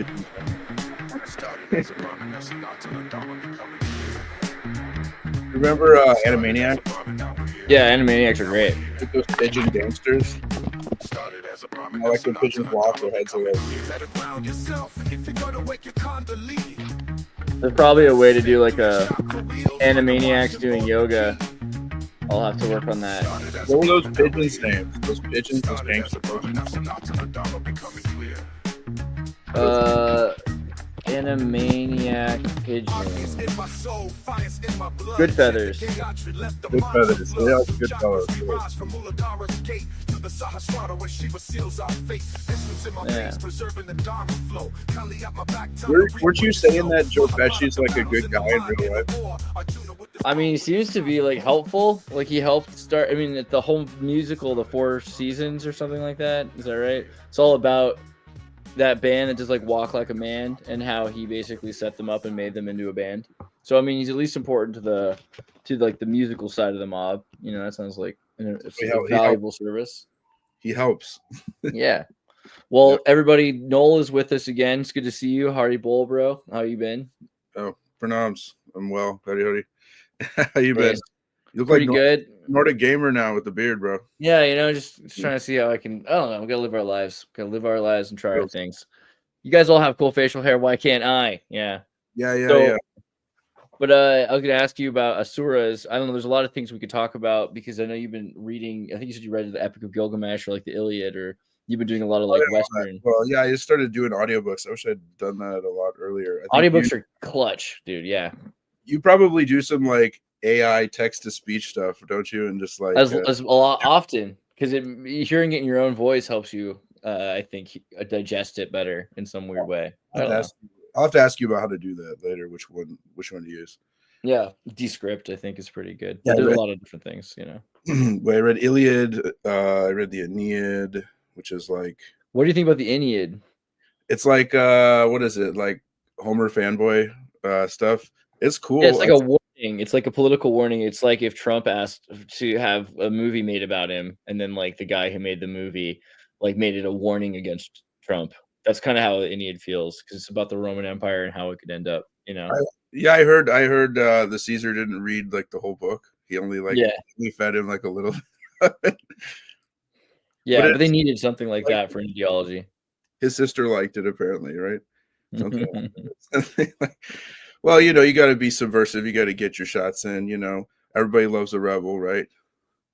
pigeons. Remember Animaniacs? Yeah, Animaniacs are great. Like those pigeon gangsters. I like when pigeons walk, their heads are like. There's probably a way to do like a Animaniacs doing yoga. I'll have to work on that. What were those pigeons' names? Those pigeons, those gangster pigeons. Animaniac pigeon. Good feathers. Good feathers. They are good fellows. Yeah. Weren't you saying that Joe Pesci's like a good guy in real life? I mean, he seems to be like helpful. Like he helped start. I mean, the whole musical, the 4 seasons or something like that. Is that right? It's all about that band that just like Walk Like a Man and how he basically set them up and made them into a band. So I mean, he's at least important to the musical side of the mob. You know, that sounds like a valuable service. He helps. Yeah. Well, everybody, Nowl is with us again. It's good to see you. Hardy Bull, bro. How you been? Oh, pronouns. I'm well. Howdy. How you been? You look pretty like good. Nordic gamer now with the beard, bro. Yeah, you know, just trying to see how I can. I don't know. We gotta live our lives. Gotta live our lives and try our things. You guys all have cool facial hair. Why can't I? Yeah. Yeah. But I was gonna ask you about asuras. I don't know. There's a lot of things we could talk about because I know you've been reading. I think you said you read the Epic of Gilgamesh or like the Iliad, or you've been doing a lot of like Western. Well, yeah, I just started doing audiobooks. I wish I'd done that a lot earlier. Audiobooks are clutch, dude. Yeah. You probably do some like AI text to speech stuff, don't you? And just like as a lot often because hearing it in your own voice helps you. I think digest it better in some weird way. I'll have to ask you about how to do that later. Which one to use? Yeah, Descript I think is pretty good. Yeah, there's a lot of different things, you know. Well, I read Iliad. I read the Aeneid, which is like. What do you think about the Aeneid? It's like what is it? Like Homer fanboy stuff. It's cool. Yeah, it's like a warning. It's like a political warning. It's like if Trump asked to have a movie made about him, and then like the guy who made the movie like made it a warning against Trump. That's kind of how the Aeneid feels because it's about the Roman Empire and how it could end up. You know. I heard the Caesar didn't read like the whole book. He only he fed him like a little. Yeah, but they needed something like that for ideology. His sister liked it apparently, right? Well, you know, you got to be subversive. You got to get your shots in. You know, everybody loves a rebel, right?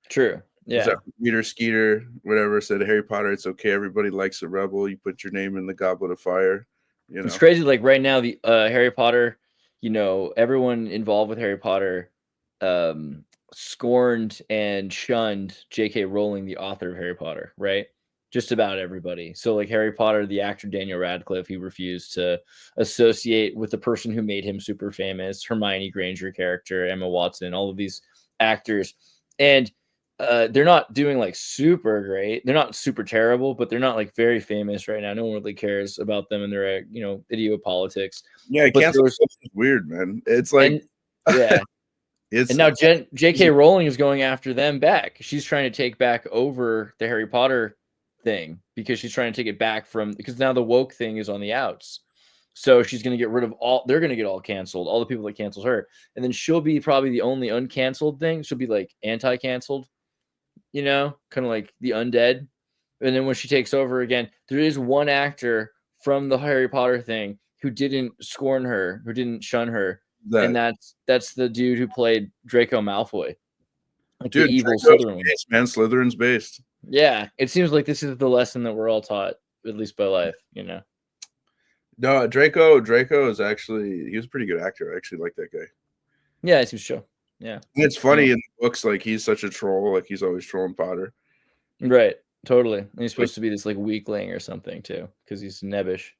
True. Yeah. Peter Skeeter, whatever, said Harry Potter. It's okay. Everybody likes a rebel. You put your name in the Goblet of Fire. You know, it's crazy. Like right now, the Harry Potter. You know, everyone involved with Harry Potter scorned and shunned J.K. Rowling, the author of Harry Potter. Right. Just about everybody. So like Harry Potter, the actor Daniel Radcliffe, he refused to associate with the person who made him super famous, Hermione Granger character, Emma Watson, all of these actors. And they're not doing like super great. They're not super terrible, but they're not like very famous right now. No one really cares about them and their, you know, idiot politics. Yeah, cancel is weird, man. It's like, and now J.K. Rowling is going after them back. She's trying to take back over the Harry Potter thing because she's trying to take it back because now the woke thing is on the outs. So she's going to get rid of they're going to get all canceled, all the people that canceled her. And then she'll be probably the only uncanceled thing. She'll be like anti-canceled, you know, kind of like the undead. And then when she takes over again, there is one actor from the Harry Potter thing who didn't scorn her, who didn't shun her. And that's the dude who played Draco Malfoy. Like dude, the evil Slytherin. Man, Slytherin's based. Yeah, it seems like this is the lesson that we're all taught, at least by life, you know. No, Draco is actually, he was a pretty good actor. I actually like that guy. Yeah, it seems true. Yeah. And it's funny in the books, like he's such a troll, like he's always trolling Potter. Right, totally. And he's supposed to be this like weakling or something too, because he's nebbish.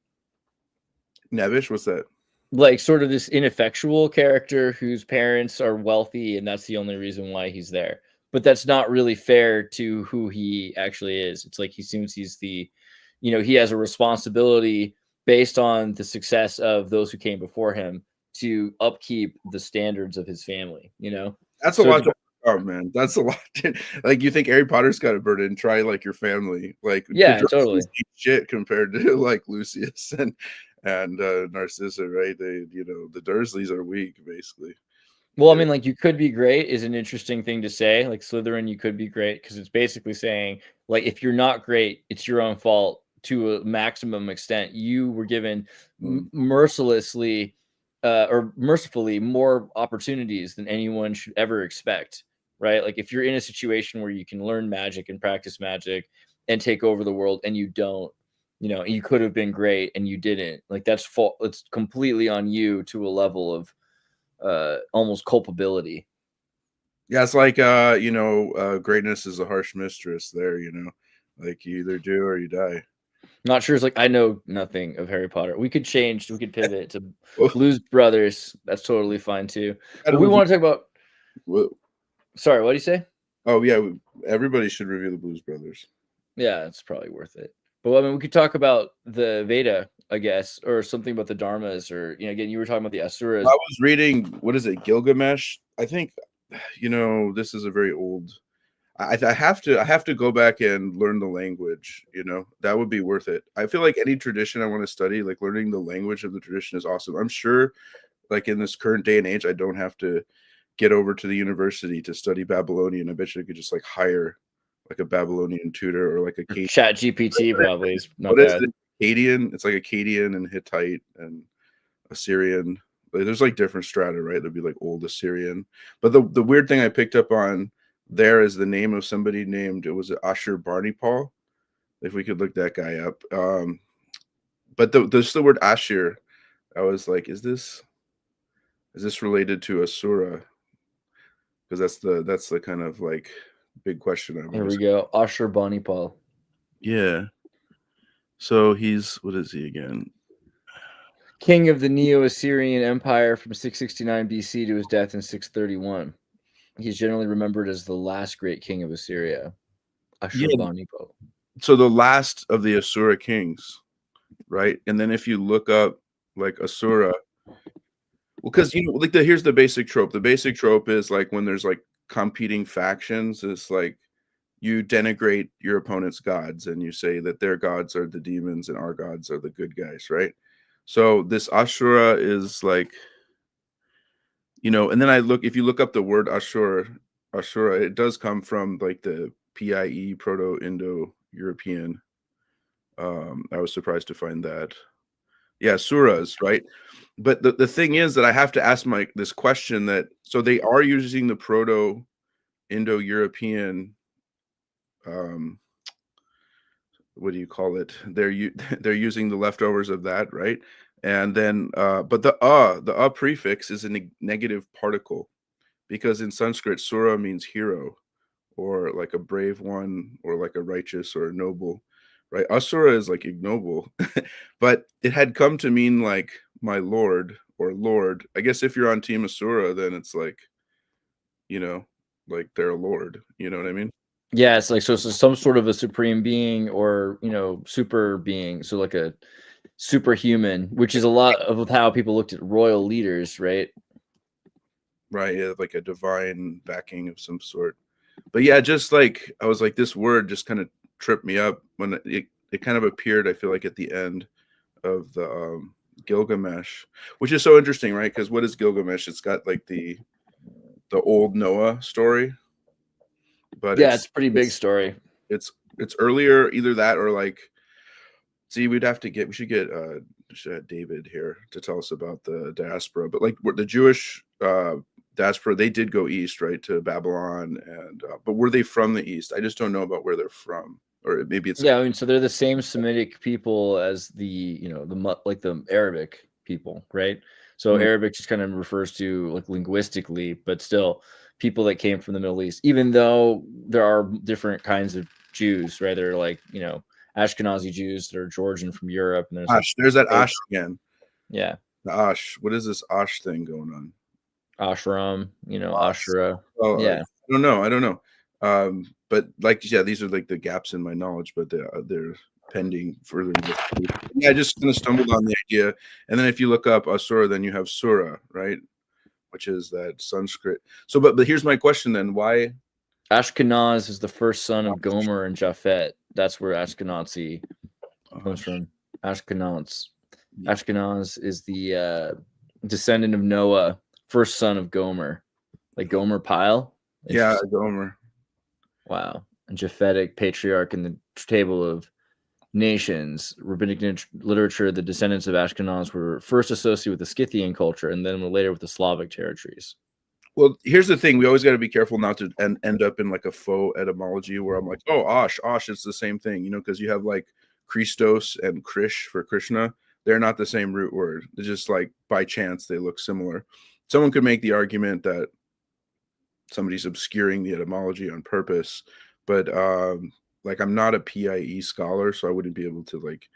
Nebbish? What's that? Like sort of this ineffectual character whose parents are wealthy, and that's the only reason why he's there. But that's not really fair to who he actually is. It's like he assumes he's the, you know, he has a responsibility based on the success of those who came before him to upkeep the standards of his family, you know? That's a lot to work out, man. That's a lot. Like, you think Harry Potter's got a burden, try like your family. Like, yeah, totally. Shit compared to like Lucius and Narcissa, right? They, the Dursleys are weak, basically. Well, I mean, like, you could be great is an interesting thing to say. Like, Slytherin, you could be great, because it's basically saying, like, if you're not great, it's your own fault to a maximum extent. You were given mercilessly or mercifully more opportunities than anyone should ever expect, right? Like, if you're in a situation where you can learn magic and practice magic and take over the world, and you don't, you could have been great and you didn't. Like, that's fault. It's completely on you to a level of almost culpability. Yeah, it's like greatness is a harsh mistress there, like you either do or you die. Not sure. It's like, I know nothing of Harry Potter. We could pivot to Blues Brothers. That's totally fine too. But we want to talk about sorry, what do you say? Oh yeah, everybody should review the Blues Brothers. Yeah, it's probably worth it. But I mean, we could talk about the Veda, I guess, or something about the Dharmas, or again, you were talking about the Asuras. I was reading, what is it, Gilgamesh? I think, this is a very old. I have to go back and learn the language. That would be worth it. I feel like any tradition I want to study, like learning the language of the tradition is awesome. I'm sure, like in this current day and age, I don't have to get over to the university to study Babylonian. I bet you could just like hire like a Babylonian tutor, or like a Chat GPT probably is not what bad. Is it? Akkadian? It's like Akkadian and Hittite and Assyrian. Like, there's like different strata, right? There'd be like old Assyrian. But the weird thing I picked up on there is the name of somebody named, it was Ashur-bani-pal. If we could look that guy up. But the word Ashur, I was like, is this related to Asura? Because that's the kind of like big question. Here we go. Ashur-bani-pal. Yeah. So he's, what is he again? King of the Neo-Assyrian Empire from 669 BC to his death in 631. He's generally remembered as the last great king of Assyria. Ashur-bani-pal. So the last of the Asura kings, right? And then if you look up like Asura, well, because here's the basic trope. The basic trope is like when there's like competing factions, it's like you denigrate your opponent's gods and you say that their gods are the demons and our gods are the good guys, right? So this Ashura is like, and then if you look up the word Ashura, it does come from like the PIE, Proto-Indo-European. I was surprised to find that. Yeah, suras, right? But the thing is that I have to ask this question that, so they are using the Proto-Indo-European, what do you call it? They're using the leftovers of that, right? And then, but the prefix is a negative particle, because in Sanskrit, sura means hero, or like a brave one, or like a righteous or a noble, right? Asura is like ignoble, but it had come to mean like my lord or lord. I guess if you're on Team Asura, then it's like, like they're a lord. You know what I mean? Yeah, it's like, so it's some sort of a supreme being, or super being. So like a superhuman, which is a lot of how people looked at royal leaders, right? Right, yeah, like a divine backing of some sort. But yeah, just like I was like, this word just kind of tripped me up when it kind of appeared, I feel like, at the end of the Gilgamesh, which is so interesting, right? Because what is Gilgamesh? It's got like the old Noah story, but yeah, it's a pretty big story. It's earlier, either that or like, see, we should get David here to tell us about the diaspora. But like the Jewish diaspora, they did go east, right, to Babylon, and but were they from the east? I just don't know about where they're from, or maybe it's I mean, so they're the same Semitic people as the the Arabic people, right? So Arabic just kind of refers to like linguistically, but still people that came from the Middle East, even though there are different kinds of Jews, right? They're like, Ashkenazi Jews that are Georgian from Europe, and there's that Ash again. Yeah, the Ash. What is this Ash thing going on? Ashram, Ashura. Oh, yeah, I don't know. But like, these are like the gaps in my knowledge, but they're pending further. Yeah, I just kind of stumbled on the idea, and then if you look up Asura, then you have Sura, right, which is that Sanskrit. So, but here's my question then: why? Ashkenaz is the first son of Gomer and Japhet. That's where Ashkenazi comes from. Ashkenaz. Ashkenaz is the descendant of Noah, first son of Gomer, like Gomer Pyle. Yeah, Gomer. Wow. And Japhetic patriarch in the table of nations, rabbinic literature, the descendants of Ashkenaz were first associated with the Scythian culture and then later with the Slavic territories. Well, here's the thing. We always got to be careful not to end up in like a faux etymology where I'm like, oh, Osh, it's the same thing, because you have like Christos and Krish for Krishna. They're not the same root word. They're just like by chance they look similar. Someone could make the argument that somebody's obscuring the etymology on purpose, but like I'm not a PIE scholar, so I wouldn't be able to like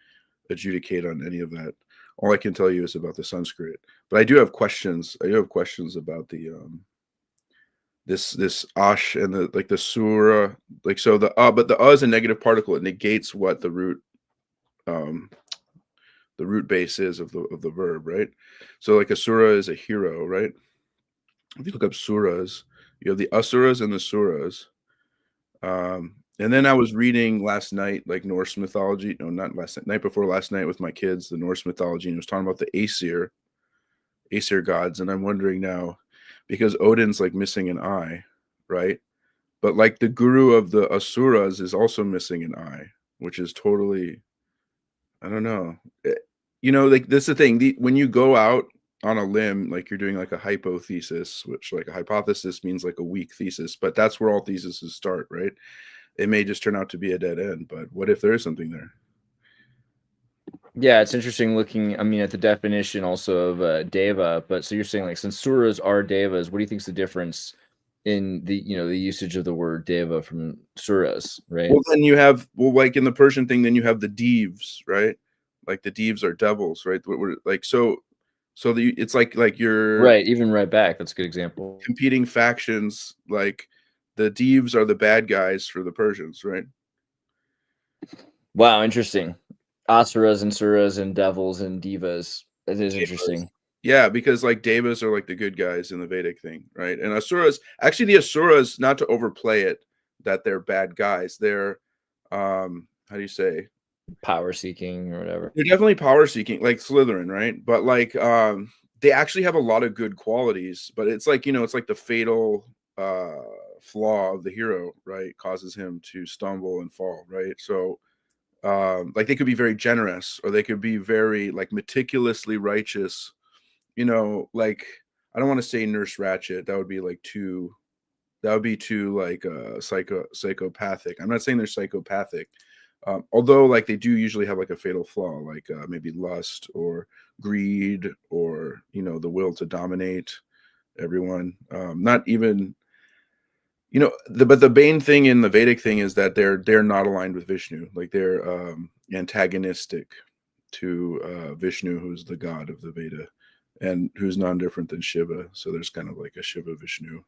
adjudicate on any of that. All I can tell you is about the Sanskrit, but I do have questions. About the this ash and the surah, like, so but the is a negative particle. It negates what the root base is of the verb, right? So like a surah is a hero, right? If you look up surahs, you have the asuras and the surahs. And then I was reading last night, like Norse mythology. No, not last night before last night with my kids, the Norse mythology, and it was talking about the Aesir gods. And I'm wondering now, because Odin's like missing an eye, right? But like the guru of the Asuras is also missing an eye, which is totally, I don't know. Like that's the thing. When you go out on a limb, like you're doing like a hypothesis, which like a hypothesis means like a weak thesis, but that's where all theses start, right? It may just turn out to be a dead end, but what if there is something there? Yeah, it's interesting looking, at the definition also of deva, but so you're saying like since suras are devas, what do you think is the difference in the the usage of the word deva from suras, right? Well, then you have, like in the Persian thing, then you have the devs, right? Like the devs are devils, right? Like so it's like you're right, even right back. That's a good example. Competing factions, like the devs are the bad guys for the Persians, right? Wow, interesting. Asuras and suras and devils and divas. It is interesting. Yeah, because like devas are like the good guys in the Vedic thing, right? And asuras, actually, the asuras, not to overplay it, that they're bad guys. They're how do you say, power seeking or whatever. They're definitely power seeking, like Slytherin, right? But like they actually have a lot of good qualities, but it's like, it's like the fatal flaw of the hero, right, causes him to stumble and fall, right? So like they could be very generous, or they could be very like meticulously righteous, like, I don't want to say Nurse Ratched. That would be too like psychopathic. I'm not saying they're psychopathic, although like they do usually have like a fatal flaw, like maybe lust or greed, or the will to dominate everyone. Not even, but the main thing in the Vedic thing is that they're not aligned with Vishnu. Like they're antagonistic to Vishnu, who's the god of the Veda, and who's non-different than Shiva. So there's kind of like a Shiva Vishnu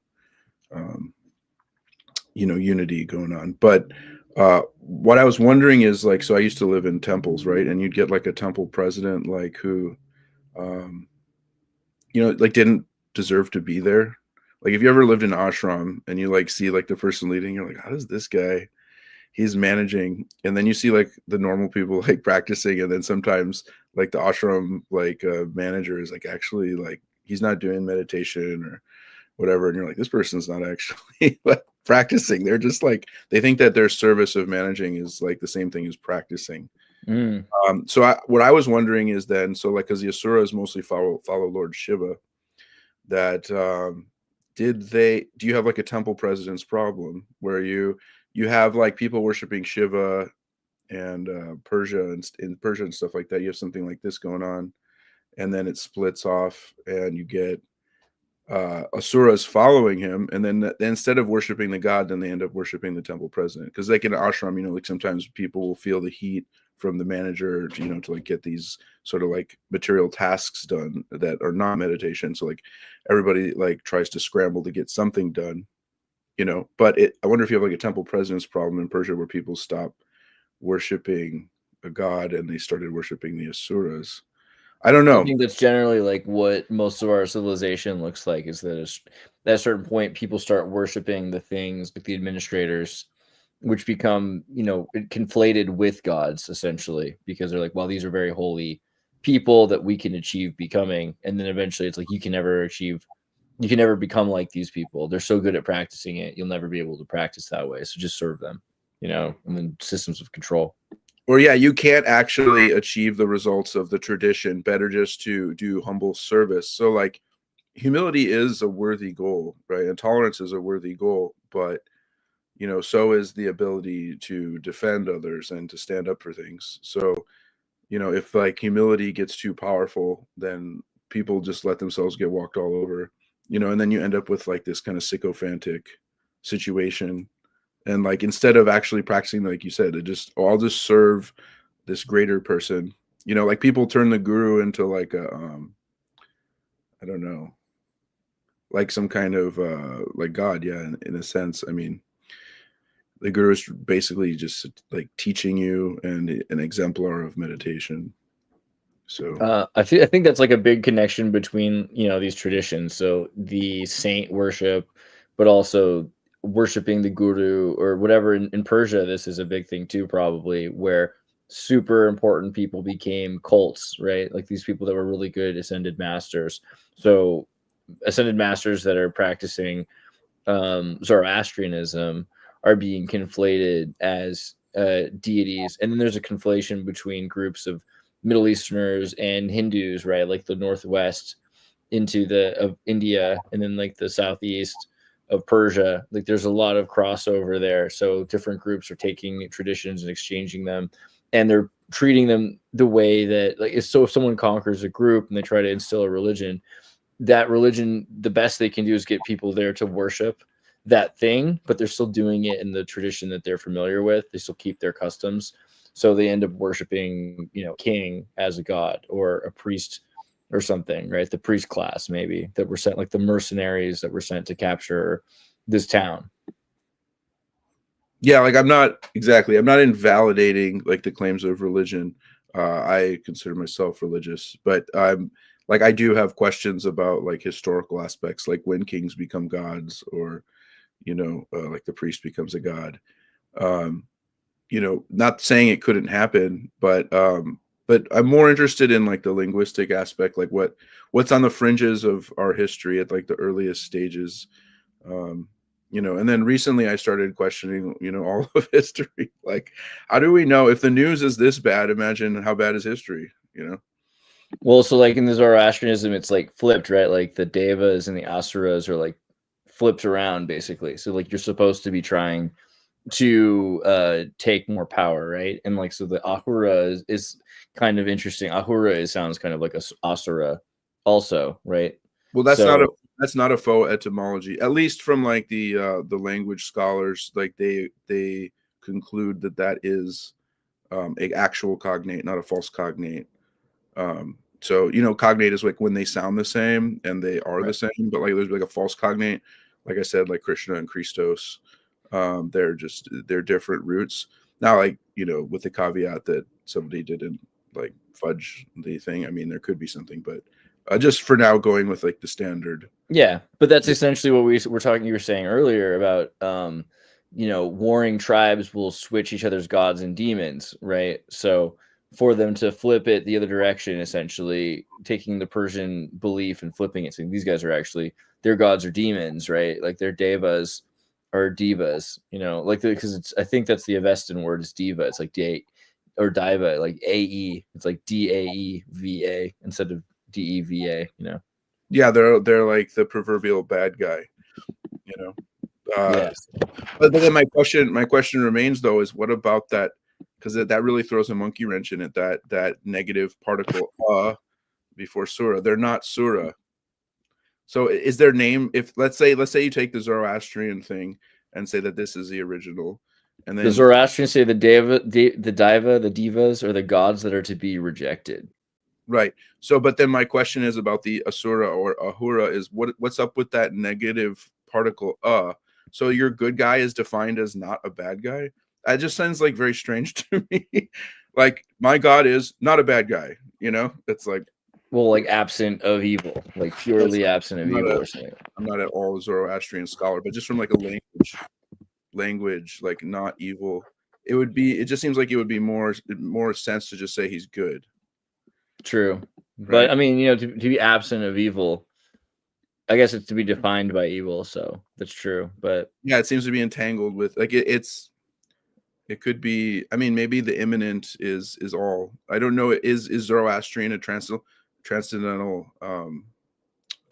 unity going on. But what I was wondering is, like, so I used to live in temples, right? And you'd get like a temple president, like who like didn't deserve to be there. Like if you ever lived in ashram and you like see like the person leading, you're like, how does this guy, he's managing, and then you see like the normal people like practicing, and then sometimes like the ashram like manager is like actually like he's not doing meditation or whatever, and you're like, this person's not actually like practicing. They're just like, they think that their service of managing is like the same thing as practicing. So what I was wondering is then, so like, because the asuras mostly follow Lord Shiva, that do you have like a temple president's problem where you have like people worshiping Shiva and Persia and in Persia and stuff like that? You have something like this going on, and then it splits off, and you get asuras following him, and then instead of worshiping the god, then they end up worshiping the temple president. Because like in an ashram, like sometimes people will feel the heat from the manager, to like get these sort of like material tasks done that are not meditation. So like everybody like tries to scramble to get something done, but I wonder if you have like a temple president's problem in Persia where people stop worshiping a god and they started worshiping the asuras. I don't know. I think that's generally like what most of our civilization looks like, is that at a certain point people start worshiping the things like the administrators, which become conflated with gods essentially, because they're like, well, these are very holy, people that we can achieve becoming, and then eventually it's like you can never become like these people. They're so good at practicing it, you'll never be able to practice that way. So just serve them, and then systems of control. Or yeah, you can't actually achieve the results of the tradition. Better just to do humble service. So like humility is a worthy goal, right? And tolerance is a worthy goal, but so is the ability to defend others and to stand up for things. So, if like humility gets too powerful, then people just let themselves get walked all over, and then you end up with like this kind of sycophantic situation. And like instead of actually practicing, like you said, I'll just serve this greater person. Like people turn the guru into like a I don't know, like some kind of like God, yeah, in a sense. I mean, the guru is basically just like teaching you and an exemplar of meditation. So I think that's like a big connection between these traditions. So the saint worship, but also worshiping the guru or whatever. In Persia, this is a big thing too, probably, where super important people became cults, right? Like these people that were really good ascended masters. So ascended masters that are practicing Zoroastrianism are being conflated as deities, and then there's a conflation between groups of Middle Easterners and Hindus, right? Like the Northwest of India, and then like the Southeast of Persia. Like there's a lot of crossover there. So different groups are taking traditions and exchanging them, and they're treating them the way that if someone conquers a group and they try to instill a religion, that religion, the best they can do is get people there to worship that thing, but they're still doing it in the tradition that they're familiar with. They still keep their customs. So they end up worshiping, king as a god or a priest or something, right? The priest class, maybe, that were sent, like the mercenaries that were sent to capture this town. Yeah, like I'm not invalidating like the claims of religion. I consider myself religious, but I do have questions about like historical aspects, like when kings become gods, or like the priest becomes a god. Not saying it couldn't happen, but I'm more interested in like the linguistic aspect, like what's on the fringes of our history at like the earliest stages. And then recently I started questioning, all of history. Like, how do we know if the news is this bad? Imagine how bad is history, Well, so like in the Zoroastrianism, it's like flipped, right? Like the devas and the asuras are like flipped around, basically. So like you're supposed to be trying to take more power, right? And like so the ahura is kind of interesting. Ahura sounds kind of like a asura also, right? Well, that's not a faux etymology, at least from like the language scholars. Like they conclude that is a actual cognate, not a false cognate. So cognate is like when they sound the same and they are the same, but like there's like a false cognate, like I said, like Krishna and Christos. They're different roots. Now, like, with the caveat that somebody didn't like fudge the thing. I mean, there could be something, but just for now, going with like the standard. Yeah, but that's essentially what you were saying earlier about warring tribes will switch each other's gods and demons, right? So for them to flip it the other direction, essentially taking the Persian belief and flipping it, saying these guys are actually, their gods are demons, right? Like their devas or divas, like because I think that's the Avestan word is diva. It's like or diva, like AE. It's like DAEVA instead of DEVA. Yeah, they're like the proverbial bad guy. Yes. But then my question remains though is what about that? Because that really throws a monkey wrench in it. That negative particle before surah. They're not surah. So is their name, if let's say you take the Zoroastrian thing and say that this is the original, and then the Zoroastrians say the divas are the gods that are to be rejected. Right. So, but then my question is about the asura or ahura is what's up with that negative particle So your good guy is defined as not a bad guy. That just sounds like very strange to me. Like my God is not a bad guy. It's like, well, like absent of evil, like purely absent of evil or something. I'm not at all a Zoroastrian scholar, but just from like a language, like not evil, it just seems like it would be more sense to just say he's good. True. Right? But I mean, to be absent of evil, I guess it's to be defined by evil. So that's true. But yeah, it seems to be entangled with like it could be. I mean, maybe the imminent is all. I don't know. Is Zoroastrian a transcendental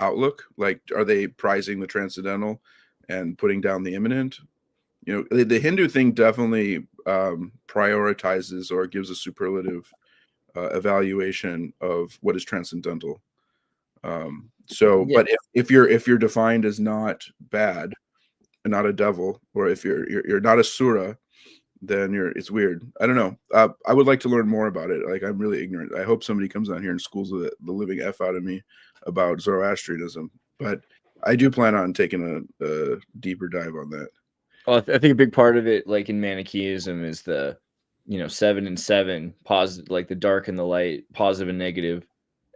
outlook? Like, are they prizing the transcendental and putting down the imminent? The Hindu thing definitely prioritizes or gives a superlative evaluation of what is transcendental. But if you're defined as not bad, and not a devil, or if you're not a sura, then it's weird. I don't know. I would like to learn more about it. Like, I'm really ignorant. I hope somebody comes on here and schools the living F out of me about Zoroastrianism. But I do plan on taking a deeper dive on that. Well, I think a big part of it, like in Manichaeism, is the 7 and 7, positive, like the dark and the light, positive and negative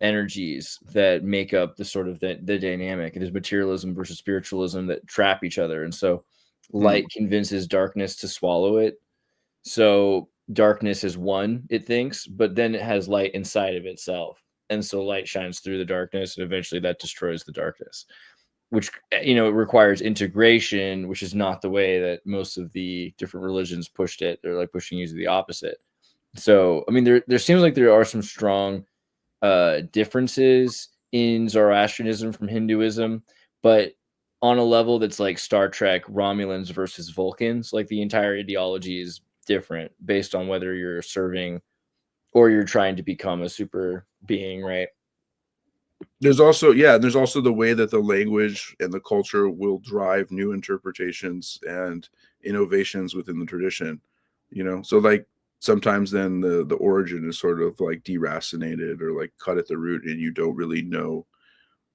energies that make up the sort of the dynamic. There's materialism versus spiritualism that trap each other, and so light convinces darkness to swallow it. So darkness is one, it thinks, but then it has light inside of itself, and so light shines through the darkness, and eventually that destroys the darkness, which it requires integration, which is not the way that most of the different religions pushed it. They're like pushing you to the opposite. So I mean, there seems like there are some strong differences in Zoroastrianism from Hinduism, but on a level that's like Star Trek Romulans versus Vulcans, like the entire ideology is different based on whether you're serving or you're trying to become a super being, right? There's also the way that the language and the culture will drive new interpretations and innovations within the tradition. So like sometimes then the origin is sort of like deracinated or like cut at the root, and you don't really know.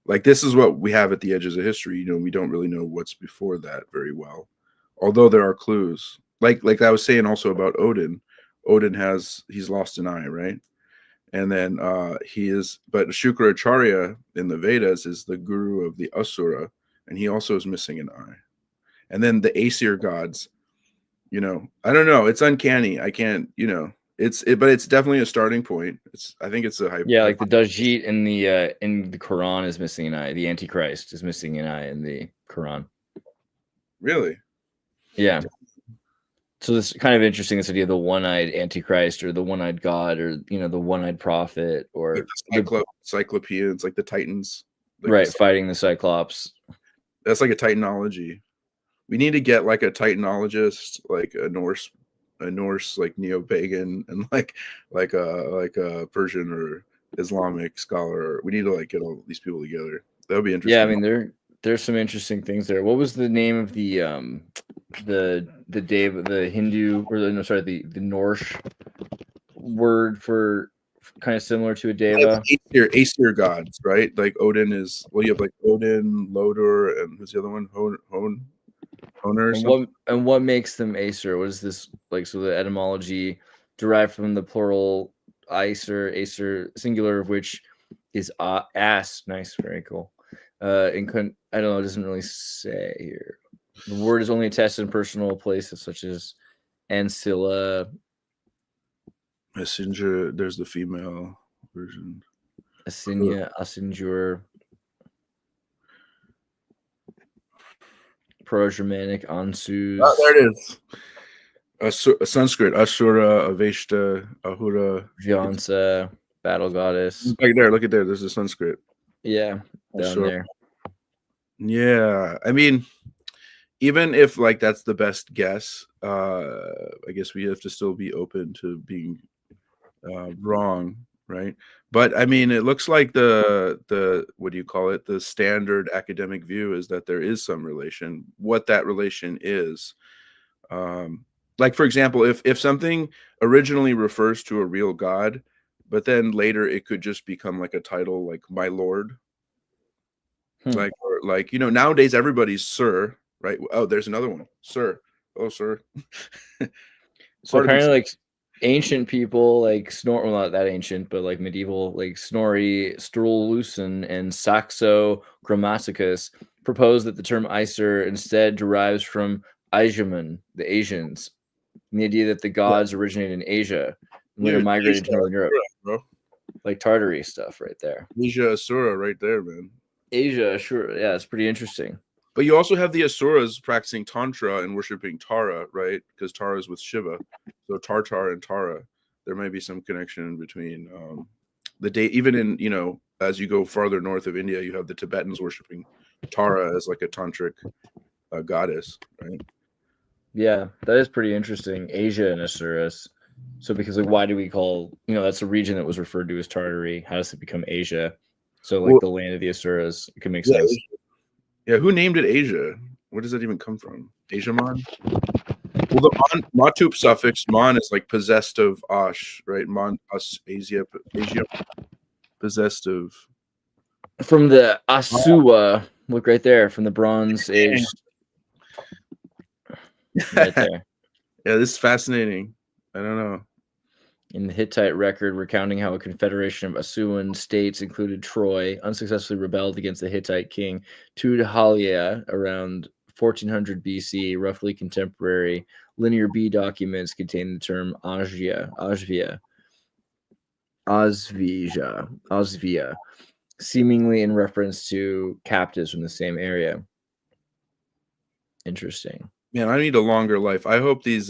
Like, this is what we have at the edges of history. We don't really know what's before that very well, although there are clues. Like I was saying also about Odin. Odin he's lost an eye, right? And then but Shukracharya in the Vedas is the guru of the Asura, and he also is missing an eye. And then the Aesir gods, I don't know. It's uncanny. I can't, but it's definitely a starting point. I think it's a hype. Yeah, like the Dajjit in the Quran is missing an eye. The Antichrist is missing an eye in the Quran. Really? Yeah. So it's kind of interesting, this idea of the one-eyed Antichrist or the one-eyed God or the one-eyed prophet or like the Cyclopeans, like the Titans, like right, fighting the Cyclops. That's like a Titanology. We need to get like a Titanologist, like a Norse like neo-pagan, and like a Persian or Islamic scholar. We need to like get all these people together. That would be interesting. Yeah, I mean there's some interesting things there. What was the name of the Hindu or the Norse word for kind of similar to a deva? Aesir gods, right? Like Odin is, you have like Odin, Lodur, and who's the other one? Honer. And what makes them Aesir? What is this like? So the etymology derived from the plural Aesir, singular of which is ass. Nice, very cool. I don't know, it doesn't really say here. The word is only attested in personal places such as Ancilla. Messenger, there's the female version. Asinia, Asinjur. Pro-Germanic, Ansus. Oh, there it is. Sanskrit, Asura, Aveshta, Ahura. Vyansa, battle goddess. Right there, look at there. There's the Sanskrit. Yeah, down there. Yeah, I mean, even if like that's the best guess, I guess we have to still be open to being wrong, right? But I mean, it looks like the what do you call it? The standard academic view is that there is some relation. What that relation is, like for example, if something originally refers to a real god, but then later it could just become like a title, like my lord. Like nowadays everybody's sir, right? Oh, there's another one, sir. Oh, sir. So apparently, like ancient people, like well, not that ancient, but like medieval, like Snorri Sturluson and Saxo Grammaticus proposed that the term Aesir instead derives from Asiaman, the Asians, and the idea that the gods originated in Asia and later migrated to Northern Europe. like Tartary stuff right there. Asia Asura right there, man. Asia, sure. Yeah, it's pretty interesting. But you also have the Asuras practicing Tantra and worshiping Tara, right? Because Tara is with Shiva. So Tartar and Tara, there might be some connection between the day, even in, you know, as you go farther north of India, you have the Tibetans worshiping Tara as like a tantric goddess, right? Yeah, that is pretty interesting. Asia and Asuras. So because like why do we call, you know, that's a region that was referred to as Tartary. How does it become Asia? So like the land of the Asuras, it can make sense. Yeah, who named it Asia? Where does that even come from? Asiamon? Well, the Matup suffix, mon, is like possessed of Ash, right? Mon, us, Asia, possessed of. From the Asua, look right there, from the Bronze Age. Right there. Yeah, this is fascinating. I don't know. In the Hittite record, recounting how a confederation of Asuan states, included Troy, unsuccessfully rebelled against the Hittite king Tudhaliya around 1400 BC. Roughly contemporary Linear B documents contain the term Asvia, seemingly in reference to captives from the same area. Interesting. Man, I need a longer life. I hope these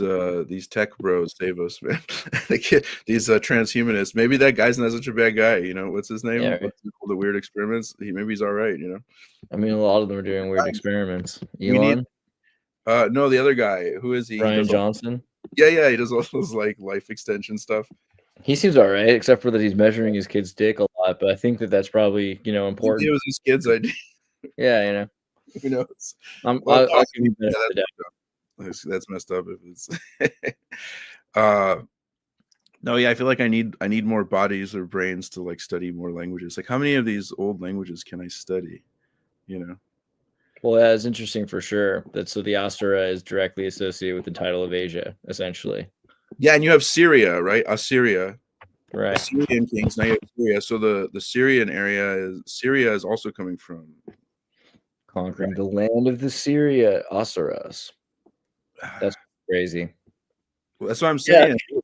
tech bros save us, man. These transhumanists. Maybe that guy's not such a bad guy. You know, what's his name? Yeah, right. All the weird experiments. Maybe he's all right. You know. I mean, a lot of them are doing weird experiments. Elon. No, the other guy. Who is he? Brian Johnson. Yeah, he does all those like life extension stuff. He seems all right, except for that he's measuring his kid's dick a lot. But I think that that's probably, you know, important. It was his kid's idea. Yeah, you know. Who knows? I'll give you that's messed up if it's no, yeah, I feel like I need more bodies or brains to like study more languages. Like how many of these old languages can I study? You know? Well, yeah, it's interesting for sure. That so the Asura is directly associated with the title of Asia, essentially. Yeah, and you have Syria, right? Assyria. Right. Assyrian kings, now you have Syria. So the Syrian area is also coming from conquering the land of the Syria Asuras. That's crazy. Well, that's what I'm saying. Yeah.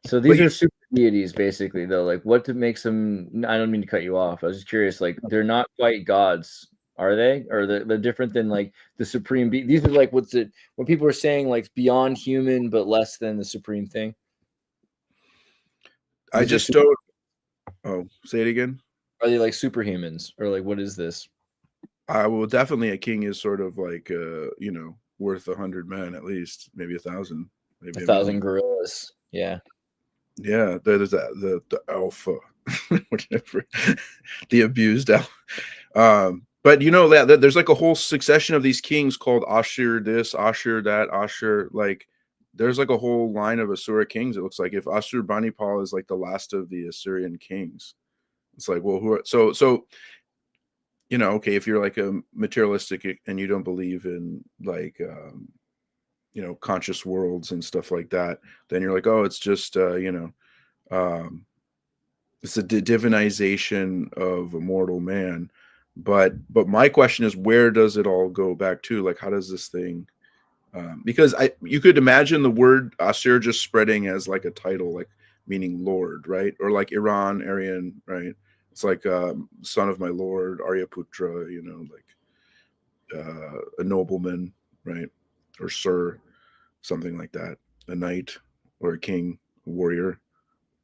So these are super deities, basically, though. Like, what makes them? I don't mean to cut you off. I was just curious. Like, they're not quite gods, are they? Or they're different than like the supreme being? These are like when people are saying like beyond human, but less than the supreme thing. I just don't. Oh, say it again. Are they like superhumans, or like what is this? Well, definitely a king is sort of like you know, worth 100 men at least, maybe 1,000, maybe 1,000 gorillas. Yeah, there's the alpha, whatever, the abused alpha. But you know that there's like a whole succession of these kings called Ashur this, Ashur that, Ashur, like there's like a whole line of Asura kings. It looks like if Ashurbanipal is like the last of the Assyrian kings, it's like, well, who are so you know, okay, if you're like a materialistic and you don't believe in like you know, conscious worlds and stuff like that, then you're like, oh, it's just you know, it's a divinization of a mortal man. But my question is, where does it all go back to? Like, how does this thing because you could imagine the word Asir just spreading as like a title, like meaning Lord, right? Or like Aryan, right? It's like son of my lord, Aryaputra, you know, like a nobleman, right? Or sir, something like that. A knight or a king, a warrior,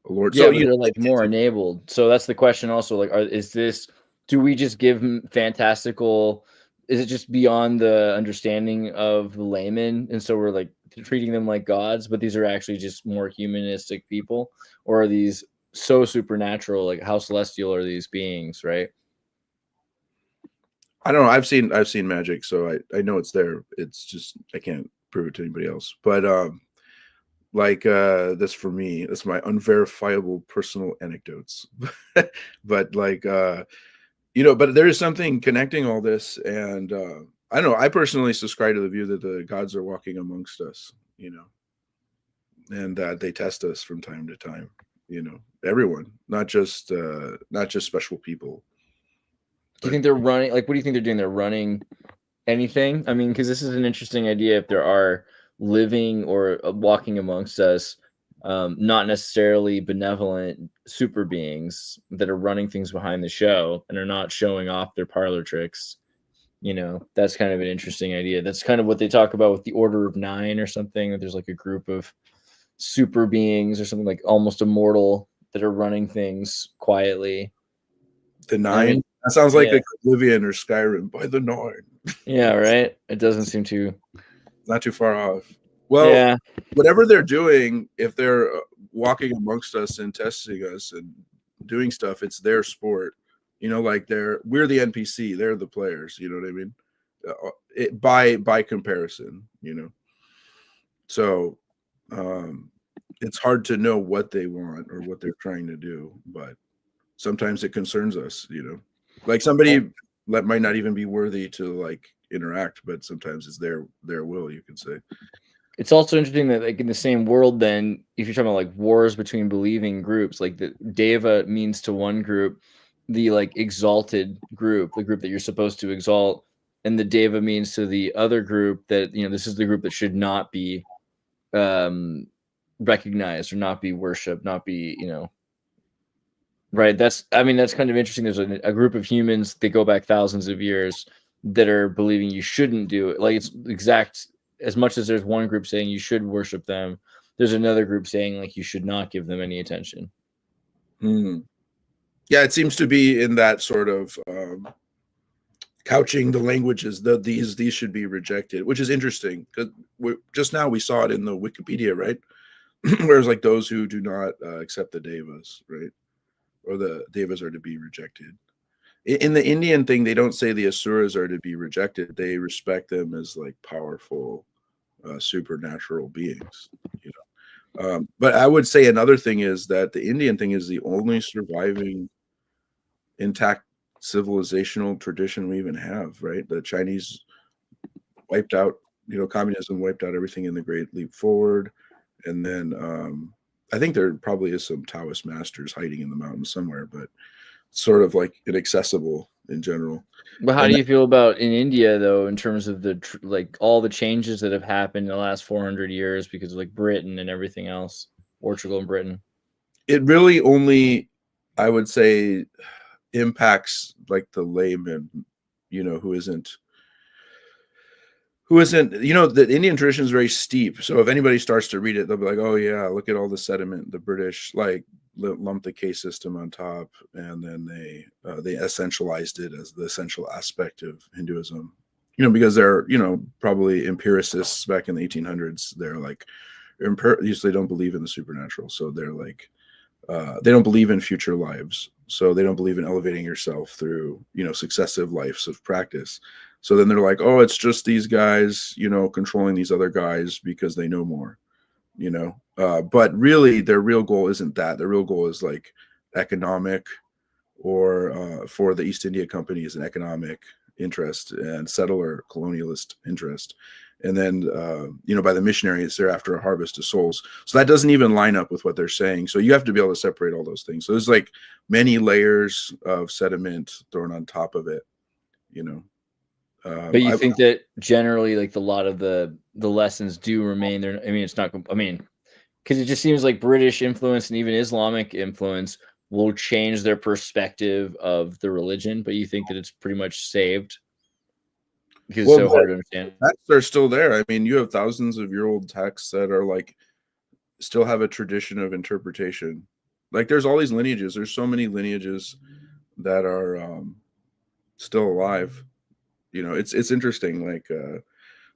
a lord. Yeah, so you're like more enabled. So that's the question also, like, do we just give them fantastical, is it just beyond the understanding of the layman? And so we're like treating them like gods, but these are actually just more humanistic people? Or are these so supernatural? Like how celestial are these beings, right? I don't know. I've seen magic, so I know it's there. It's just I can't prove it to anybody else. But like this for me, that's my unverifiable personal anecdotes. But like you know, but there is something connecting all this, and I don't know. I personally subscribe to the view that the gods are walking amongst us, you know, and that they test us from time to time. You know, everyone, not just special people. Do you think they're running? Like, what do you think they're doing? They're running anything? I mean, because this is an interesting idea. If there are living or walking amongst us not necessarily benevolent super beings that are running things behind the show and are not showing off their parlor tricks. That's kind of an interesting idea. That's kind of what they talk about with the Order of Nine or something. That there's like a group of super beings or something like almost immortal that are running things quietly. The Nine? That sounds like the Oblivion or Skyrim by the Nine. Yeah, right? It doesn't seem too... Not too far off. Well, whatever they're doing, if they're walking amongst us and testing us and doing stuff, it's their sport. Like we're the NPC, they're the players. You know what I mean? By comparison, So it's hard to know what they want or what they're trying to do, but sometimes it concerns us. Like somebody that might not even be worthy to like interact, but sometimes it's their will, you could say. It's also interesting that like in the same world, then if you're talking about like wars between believing groups, like the Deva means to one group the like exalted group, the group that you're supposed to exalt, and the Deva means to the other group that this is the group that should not be recognized or not be worshipped, not be right. That's kind of interesting. There's a group of humans that go back thousands of years that are believing you shouldn't do it. Like it's exact. As much as there's one group saying you should worship them, there's another group saying like you should not give them any attention. Yeah, it seems to be in that sort of couching the languages that these should be rejected, which is interesting because just now we saw it in the Wikipedia, right? Whereas like those who do not accept the Devas, right, or the Devas are to be rejected. In the Indian thing, they don't say the Asuras are to be rejected. They respect them as like powerful, supernatural beings. But I would say another thing is that the Indian thing is the only surviving intact civilizational tradition we even have. Right, the Chinese wiped out, communism wiped out everything in the Great Leap Forward, and then I think there probably is some Taoist masters hiding in the mountains somewhere, but sort of like inaccessible in general. But how do you feel about in India though, in terms of the like all the changes that have happened in the last 400 years because of like Britain and everything else, Portugal and Britain? It really only, I would say, impacts like the layman, who isn't, the Indian tradition is very steep. So if anybody starts to read it, they'll be like, oh yeah, look at all the sediment. The British like lumped the caste system on top, and then they essentialized it as the essential aspect of Hinduism. Because they're, probably empiricists back in the 1800s. They're like, usually don't believe in the supernatural. So they're like, they don't believe in future lives. So they don't believe in elevating yourself through, successive lives of practice. So then they're like, oh, it's just these guys, controlling these other guys because they know more, but really their real goal isn't that. Their real goal is like economic, or for the East India Company is an economic interest and settler colonialist interest. And then, by the missionaries, they're after a harvest of souls. So that doesn't even line up with what they're saying. So you have to be able to separate all those things. So there's like many layers of sediment thrown on top of it, But you think that generally, like a lot of the lessons do remain there. It's not. Because it just seems like British influence and even Islamic influence will change their perspective of the religion. But you think that it's pretty much saved because it's so hard to understand. They're still there. You have thousands of year-old texts that are like still have a tradition of interpretation. Like there's all these lineages. There's so many lineages that are still alive. It's interesting. Like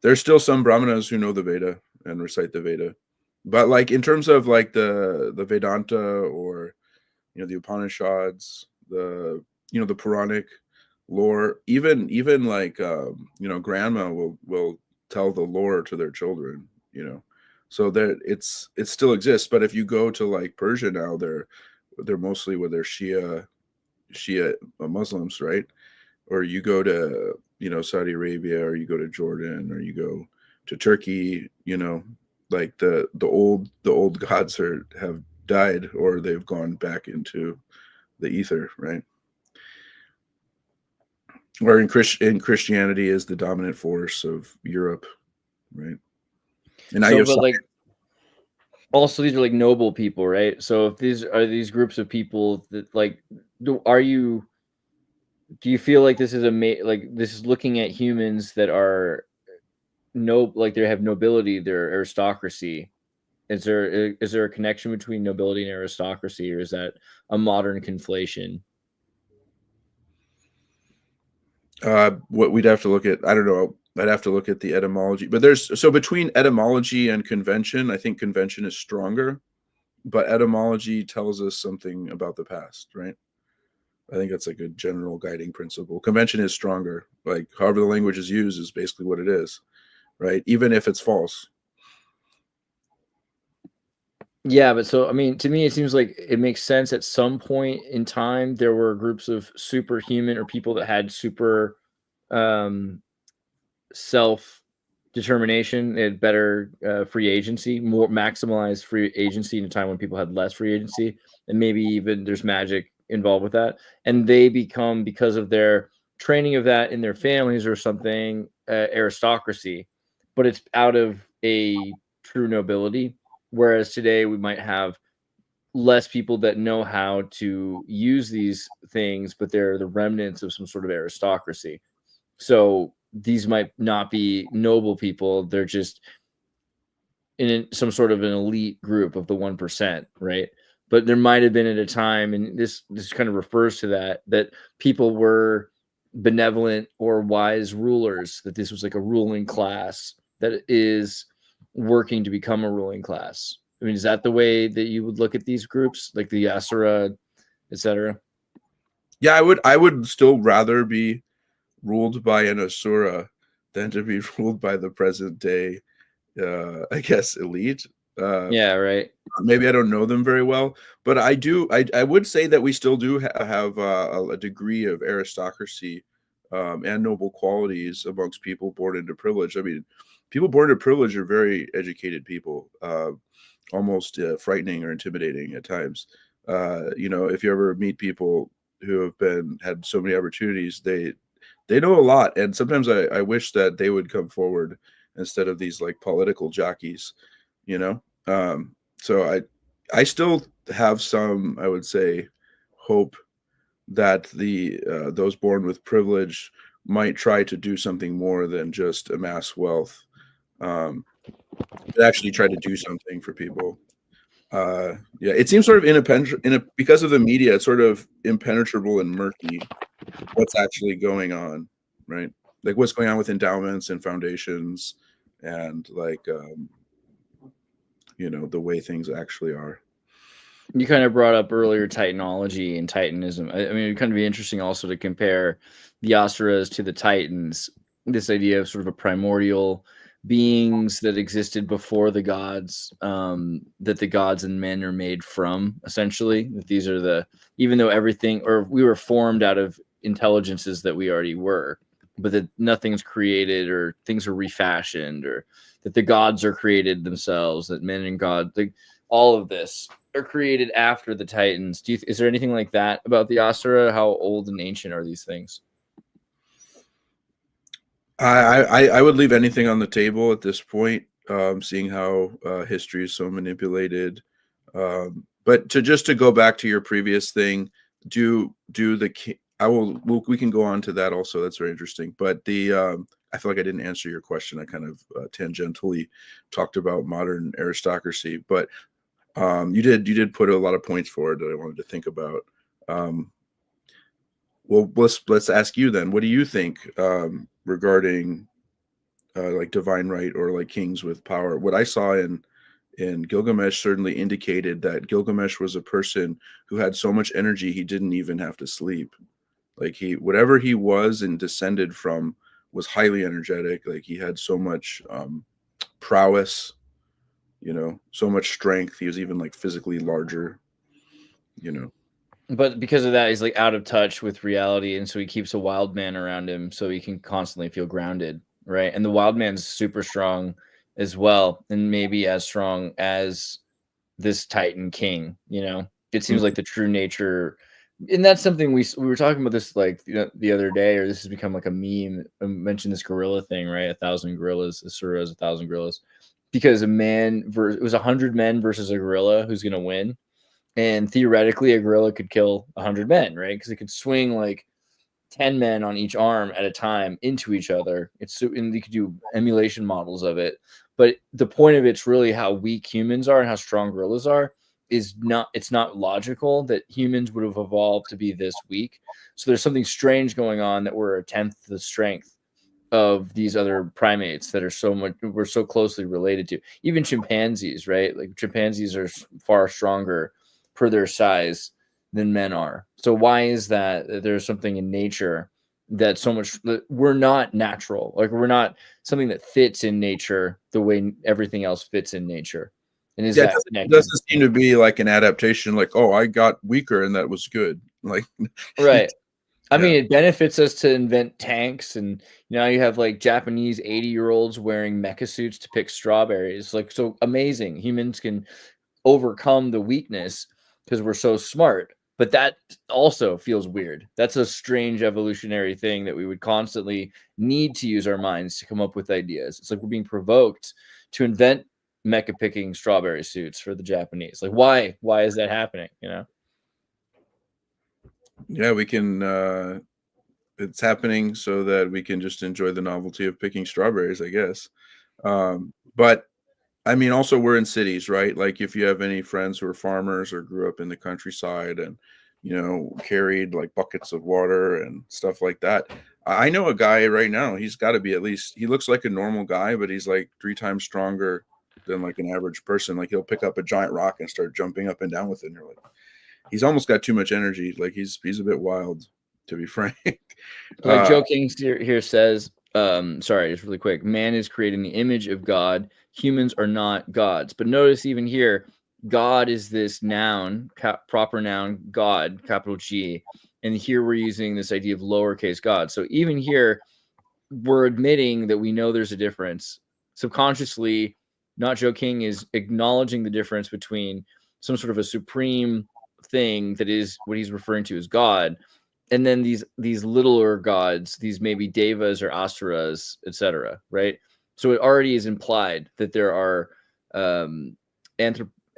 there's still some Brahmanas who know the Veda and recite the Veda, but like in terms of like the Vedanta or the Upanishads, the the Puranic lore, even like grandma will tell the lore to their children, so that it still exists. But if you go to like Persia now, they're mostly with their Shia Muslims, right? Or you go to Saudi Arabia, or you go to Jordan, or you go to Turkey, like the old gods have died, or they've gone back into the ether, right? Or in Christianity is the dominant force of Europe, right? And now so, but like, also these are like noble people, right? So if these are these groups of people that like, do you feel like this is like this is looking at humans that are like they have nobility, they're aristocracy? Is there a connection between nobility and aristocracy, or is that a modern conflation? What we'd have to look at, I don't know. I'd have to look at the etymology, but so between etymology and convention, I think convention is stronger, but etymology tells us something about the past, right? I think that's like a general guiding principle. Convention is stronger. Like however the language is used is basically what it is, right? Even if it's false. Yeah, but so I mean, to me, it seems like it makes sense. At some point in time, there were groups of superhuman or people that had super um, self determination. They had better free agency, more maximized free agency in a time when people had less free agency, and maybe even there's magic involved with that. And they become, because of their training of that in their families or something, aristocracy, but it's out of a true nobility. Whereas today we might have less people that know how to use these things, but they're the remnants of some sort of aristocracy. So these might not be noble people. They're just in some sort of an elite group of the 1%, right? But there might have been at a time, and this kind of refers to that people were benevolent or wise rulers, that this was like a ruling class that is working to become a ruling class. I mean, is that the way that you would look at these groups, like the Asura, etc.? Yeah, I would still rather be ruled by an Asura than to be ruled by the present day, I guess, elite. Yeah, right. Maybe I don't know them very well, but I would say that we still do have a degree of aristocracy and noble qualities amongst people born into privilege. I mean, people born into privilege are very educated people, almost frightening or intimidating at times. If you ever meet people who have had so many opportunities, they know a lot, and sometimes I wish that they would come forward instead of these like political jockeys, you know. So I still have some, I would say, hope that those born with privilege might try to do something more than just amass wealth, but actually try to do something for people. Yeah, it seems sort of because of the media, it's sort of impenetrable and murky what's actually going on, right? Like what's going on with endowments and foundations, and like the way things actually are. You kind of brought up earlier Titanology and Titanism. I mean, it'd kind of be interesting also to compare the Asuras to the Titans. This idea of sort of a primordial beings that existed before the gods, that the gods and men are made from, essentially. That these are even though everything, or we were formed out of intelligences that we already were, but that nothing's created or things are refashioned, or that the gods are created themselves, that men and God, all of this are created after the Titans. Is there anything like that about the Asura? How old and ancient are these things? I would leave anything on the table at this point, seeing how history is so manipulated. But to go back to your previous thing, we can go on to that also. That's very interesting. But I feel like I didn't answer your question. I kind of tangentially talked about modern aristocracy, but you did put a lot of points forward that I wanted to think about. Well, let's ask you then. What do you think regarding like divine right or like kings with power? What I saw in Gilgamesh certainly indicated that Gilgamesh was a person who had so much energy he didn't even have to sleep. Like whatever he was and descended from was highly energetic. Like he had so much prowess, so much strength. He was even like physically larger, But because of that, he's like out of touch with reality, and so he keeps a wild man around him so he can constantly feel grounded, right? And the wild man's super strong as well, and maybe as strong as this Titan King. It seems like the true nature, and that's something we were talking about this like the other day, or this has become like a meme. I mentioned this gorilla thing, right? 1,000 gorillas, Asura is 1,000 gorillas. because it was 100 men versus a gorilla who's going to win. And theoretically, a gorilla could kill 100 men, right? Because it could swing like 10 men on each arm at a time into each other. And you could do emulation models of it. But the point of it's really how weak humans are and how strong gorillas are. It's not logical that humans would have evolved to be this weak. So there's something strange going on that we're a tenth the strength of these other primates that are we're so closely related to. Even chimpanzees, right? Like chimpanzees are far stronger per their size than men are. So why is that there's something in nature that we're not natural, like we're not something that fits in nature the way everything else fits in nature? And is that it doesn't seem to be like an adaptation, like, oh, I got weaker and that was good. Like, right. I mean, it benefits us to invent tanks, and now you have like Japanese 80-year-olds wearing mecha suits to pick strawberries. Like, so amazing. Humans can overcome the weakness because we're so smart. But that also feels weird. That's a strange evolutionary thing that we would constantly need to use our minds to come up with ideas. It's like we're being provoked to invent mecha picking strawberry suits for the Japanese. Like, why? Why is that happening? You know? Yeah, we can. It's happening so that we can just enjoy the novelty of picking strawberries, I guess. But I mean, also we're in cities, right? Like if you have any friends who are farmers or grew up in the countryside and, carried like buckets of water and stuff like that. I know a guy right now, he's got to be he looks like a normal guy, but he's like 3 times stronger than like an average person. Like he'll pick up a giant rock and start jumping up and down with it. And you're like, he's almost got too much energy. Like he's a bit wild, to be frank. Like Joe King here says, sorry, just really quick. Man is created in the image of God. Humans are not gods. But notice even here, God is this noun, proper noun, God, capital G. And here we're using this idea of lowercase God. So even here, we're admitting that we know there's a difference. Subconsciously, Not Joe King is acknowledging the difference between some sort of a supreme thing that is what he's referring to as God, and then these littler gods, these maybe devas or asuras, etc. Right? So it already is implied that there are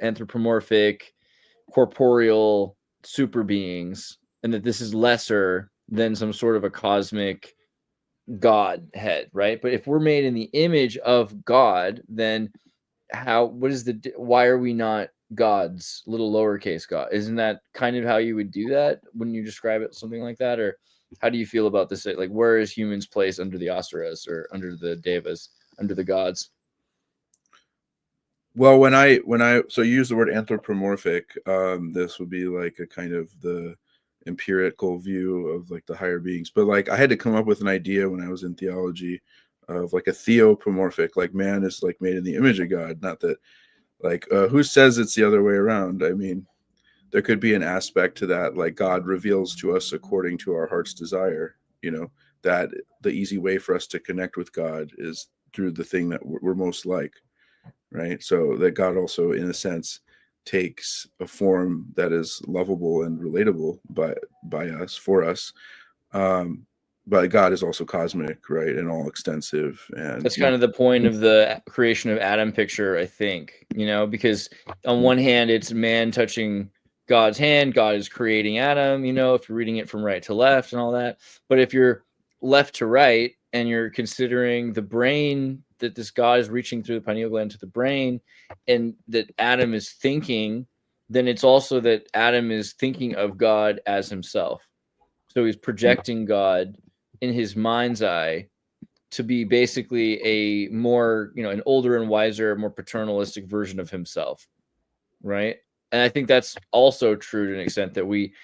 anthropomorphic, corporeal super beings, and that this is lesser than some sort of a cosmic Godhead, right? But if we're made in the image of God, then why are we not gods, little lowercase god? Isn't that kind of how you would do that when you describe it, something like that? Or how do you feel about this? Like, where is humans placed under the asuras or under the devas, under the gods? Well, when I so you use the word anthropomorphic, this would be like a kind of the empirical view of like the higher beings. But like I had to come up with an idea when I was in theology of like a theopomorphic, like man is like made in the image of God, not that like who says it's the other way around? I mean, there could be an aspect to that, like God reveals to us according to our heart's desire, that the easy way for us to connect with God is through the thing that we're most like, right? So that God also, in a sense, takes a form that is lovable and relatable by us, for us. But God is also cosmic, right, and all extensive. And that's kind of the point of the creation of Adam picture, I think, because on one hand, it's man touching God's hand. God is creating Adam, if you're reading it from right to left and all that. But if you're left to right and you're considering the brain, that this God is reaching through the pineal gland to the brain, and that Adam is thinking, then it's also that Adam is thinking of God as himself. So he's projecting God in his mind's eye to be basically a more, an older and wiser, more paternalistic version of himself, right? And I think that's also true to an extent, that we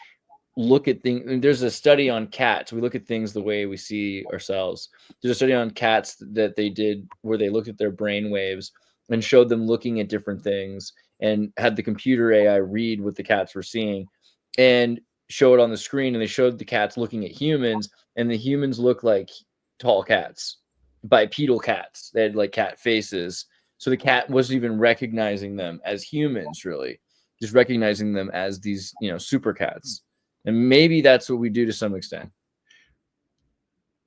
look at things. There's a study on cats. We look at things the way we see ourselves. There's a study on cats that they did where they looked at their brain waves and showed them looking at different things and had the computer AI read what the cats were seeing and show it on the screen. And they showed the cats looking at humans, and the humans look like tall cats, bipedal cats. They had like cat faces. So the cat wasn't even recognizing them as humans, really, just recognizing them as these, super cats. And maybe that's what we do to some extent.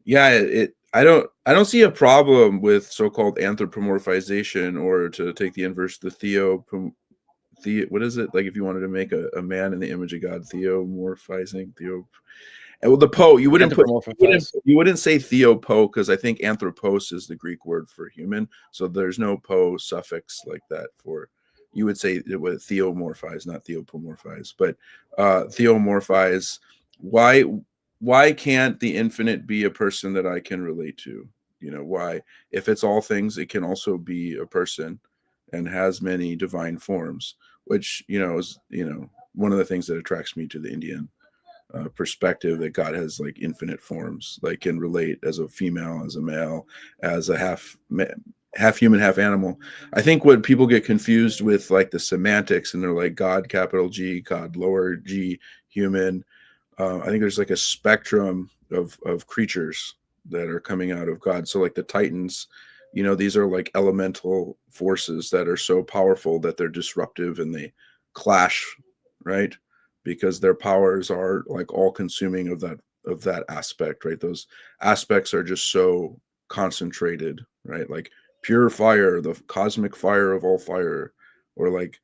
Yeah, I don't see a problem with so-called anthropomorphization, or to take the inverse, what is it, like if you wanted to make a man in the image of God, theomorphizing, well, the po, you wouldn't say theopo, because I think anthropos is the Greek word for human, so there's no po suffix like that for. You would say it would theomorphize, not theopomorphize, but theomorphize. Why can't the infinite be a person that I can relate to? Why? If it's all things, it can also be a person and has many divine forms, which is one of the things that attracts me to the Indian perspective, that God has like infinite forms, like can relate as a female, as a male, as a half human, half animal. I think what people get confused with, like the semantics, and they're like God capital G, God lower G, human. I think there's like a spectrum of creatures that are coming out of God. So like the Titans, these are like elemental forces that are so powerful that they're disruptive and they clash, right? Because their powers are like all consuming of that aspect, right? Those aspects are just so concentrated, right? Like pure fire, the cosmic fire of all fire, or like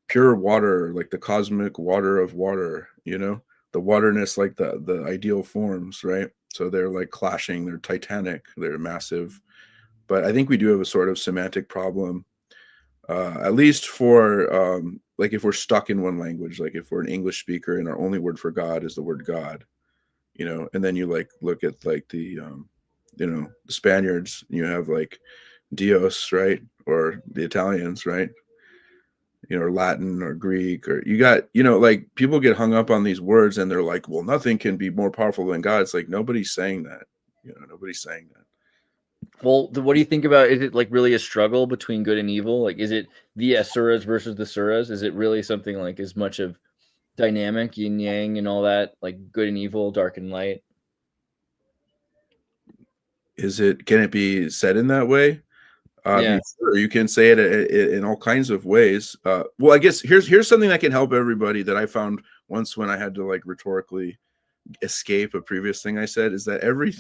pure water, like the cosmic water of water, the waterness, like the ideal forms, right? So they're like clashing, they're titanic, they're massive. But I think we do have a sort of semantic problem, at least for like if we're stuck in one language, like if we're an English speaker and our only word for God is the word God, and then you like look at like the the Spaniards, you have like Dios, right? Or the Italians, right? Or Latin or Greek, or you got, like people get hung up on these words and they're like, well, nothing can be more powerful than God. It's like, nobody's saying that, nobody's saying that. Well, what do you think about, is it like really a struggle between good and evil? Like, is it the asuras versus the suras? Is it really something like as much of dynamic, yin yang and all that, like good and evil, dark and light? Can it be said in that way? Yeah. Sure, you can say it in all kinds of ways. Well, I guess here's something that can help everybody that I found once when I had to like rhetorically escape a previous thing I said, is that every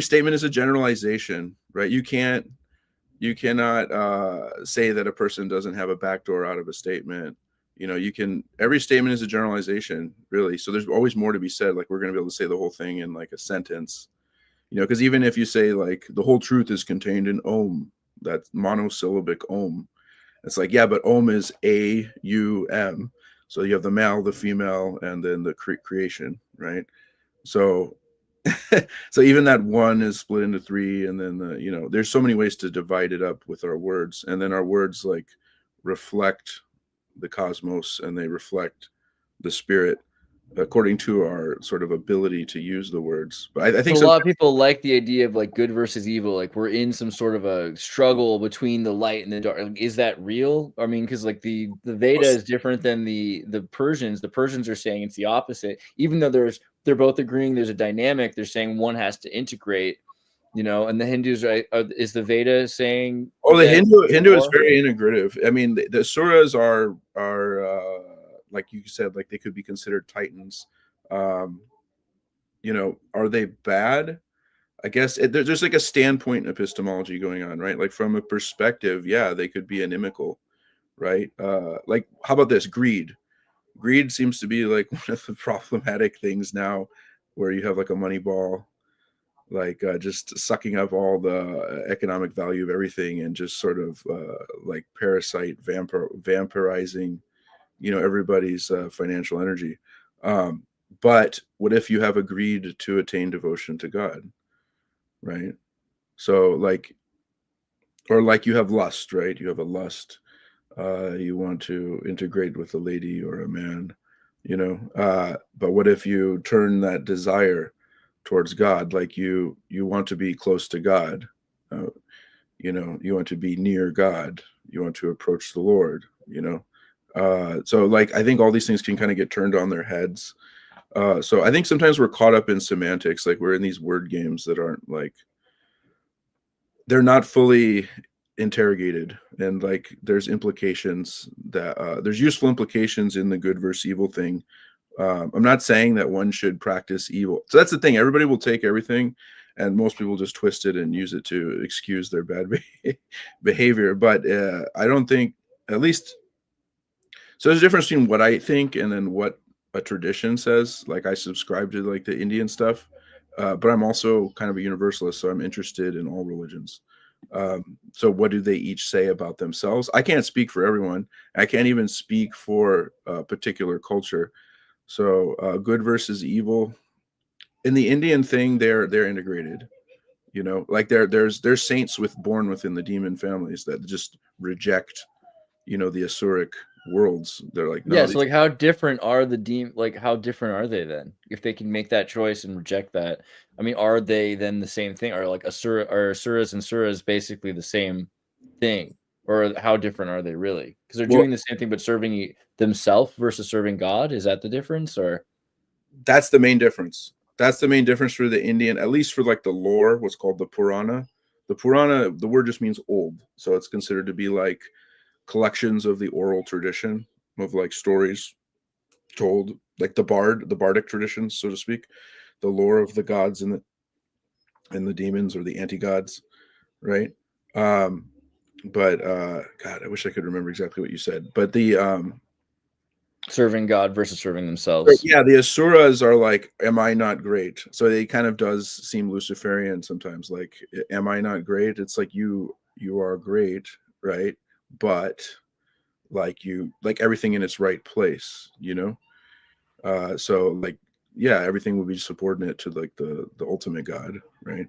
statement is a generalization, right? You cannot say that a person doesn't have a backdoor out of a statement. Every statement is a generalization, really. So there's always more to be said. Like, we're going to be able to say the whole thing in like a sentence, because even if you say like the whole truth is contained in Om, that monosyllabic Om, it's like, yeah, but Om is AUM. So you have the male, the female, and then the creation, right? So so even that one is split into three, and then there's so many ways to divide it up with our words, and then our words like reflect the cosmos and they reflect the spirit according to our sort of ability to use the words. But I think a lot of people like the idea of like good versus evil, like we're in some sort of a struggle between the light and the dark. Like, is that real? I mean, because like the Veda is different than the Persians. The Persians are saying it's the opposite, even though they're both agreeing there's a dynamic. They're saying one has to integrate, and the Hindus is the Veda saying? Oh, the Hindu is very integrative. I mean, the suras are like you said, like they could be considered titans. Are they bad? I guess there's like a standpoint epistemology going on, right? Like from a perspective, yeah, they could be inimical, right? Like, how about this? Greed seems to be like one of the problematic things now, where you have like a money ball, like just sucking up all the economic value of everything, and just sort of like parasite vampirizing everybody's financial energy. But what if you have agreed to attain devotion to God, right? So like, or like you have lust, right? You have a lust, you want to integrate with a lady or a man, but what if you turn that desire towards God? Like you want to be close to God, you want to be near God, you want to approach the Lord, so like I think all these things can kind of get turned on their heads. So I think sometimes we're caught up in semantics, like we're in these word games that aren't like, they're not fully interrogated, and like there's implications that there's useful implications in the good versus evil thing. I'm not saying that one should practice evil. So that's the thing. Everybody will take everything and most people just twist it and use it to excuse their bad behavior. But I don't think, at least, so there's a difference between what I think and then what a tradition says. Like, I subscribe to like the Indian stuff, but I'm also kind of a universalist, so I'm interested in all religions. So what do they each say about themselves? I can't speak for everyone. I can't even speak for a particular culture. So good versus evil. In the Indian thing, they're integrated. You know, like there's saints born within the demon families that just reject, you know, the Asuric worlds. They're like, no, yeah. So like, how different are how different are they then? If they can make that choice and reject that, I mean, are they then the same thing? Are like Asuras and Suras basically the same thing, or how different are they really? Because they're doing the same thing but serving themselves versus serving God. Is that the difference, or? That's the main difference. That's the main difference for the Indian, at least for like the lore, what's called the Purana. The Purana, the word just means old, so it's considered to be like collections of the oral tradition of like stories told, like the bardic traditions, so to speak, the lore of the gods and the demons or the anti-gods, right? But God, I wish I could remember exactly what you said. But the serving God versus serving themselves. Yeah, the Asuras are like, am I not great? So it kind of does seem Luciferian sometimes. Like, am I not great? It's like you are great, right? But like everything in its right place, you know? So like, yeah, everything will be subordinate to like the ultimate God, right?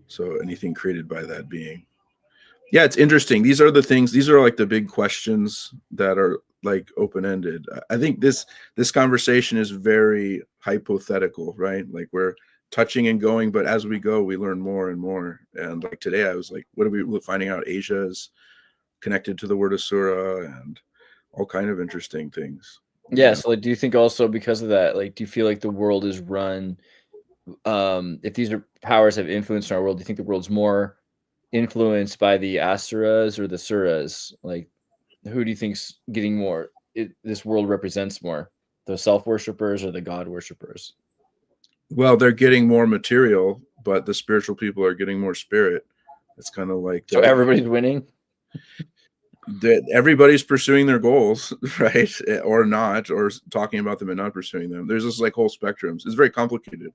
So anything created by that being. Yeah, it's interesting. These are the things, these are like the big questions that are like open-ended. I think this conversation is very hypothetical, right? Like, we're touching and going, but as we go, we learn more and more. And like today, I was like, what are we finding out? Asia is connected to the word Asura and all kind of interesting things. Yeah. So like, do you think also because of that, like, do you feel like the world is run, if these powers have influenced our world, do you think the world's more influenced by the Asuras or the Suras? Like, who do you think's getting more? This world represents more, the self-worshippers or the God worshippers? Well, they're getting more material, but the spiritual people are getting more spirit. It's kind of like so everybody's winning. Everybody's pursuing their goals, right? Or not, or talking about them and not pursuing them. There's this like whole spectrums. It's very complicated,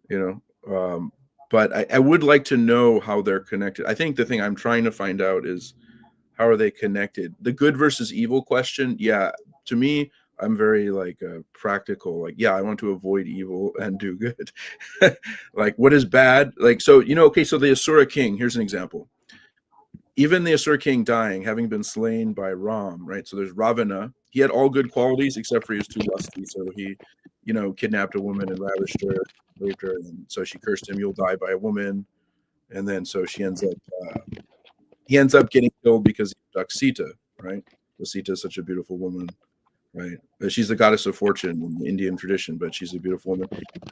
you know. But I would like to know how they're connected. I think the thing I'm trying to find out is, how are they connected? The good versus evil question, yeah, to me, I'm very like practical. Like, yeah, I want to avoid evil and do good. Like, what is bad? Like, so, you know, okay, so the Asura king, here's an example. Even the Asura king dying, having been slain by Ram, right? So there's Ravana. He had all good qualities except for he was too lusty. So he, you know, kidnapped a woman and ravished her, raped her. And so she cursed him, you'll die by a woman. And then so he ends up getting killed because he abducts Sita, right? Because Sita is such a beautiful woman, right? She's the goddess of fortune in the Indian tradition, but she's a beautiful woman.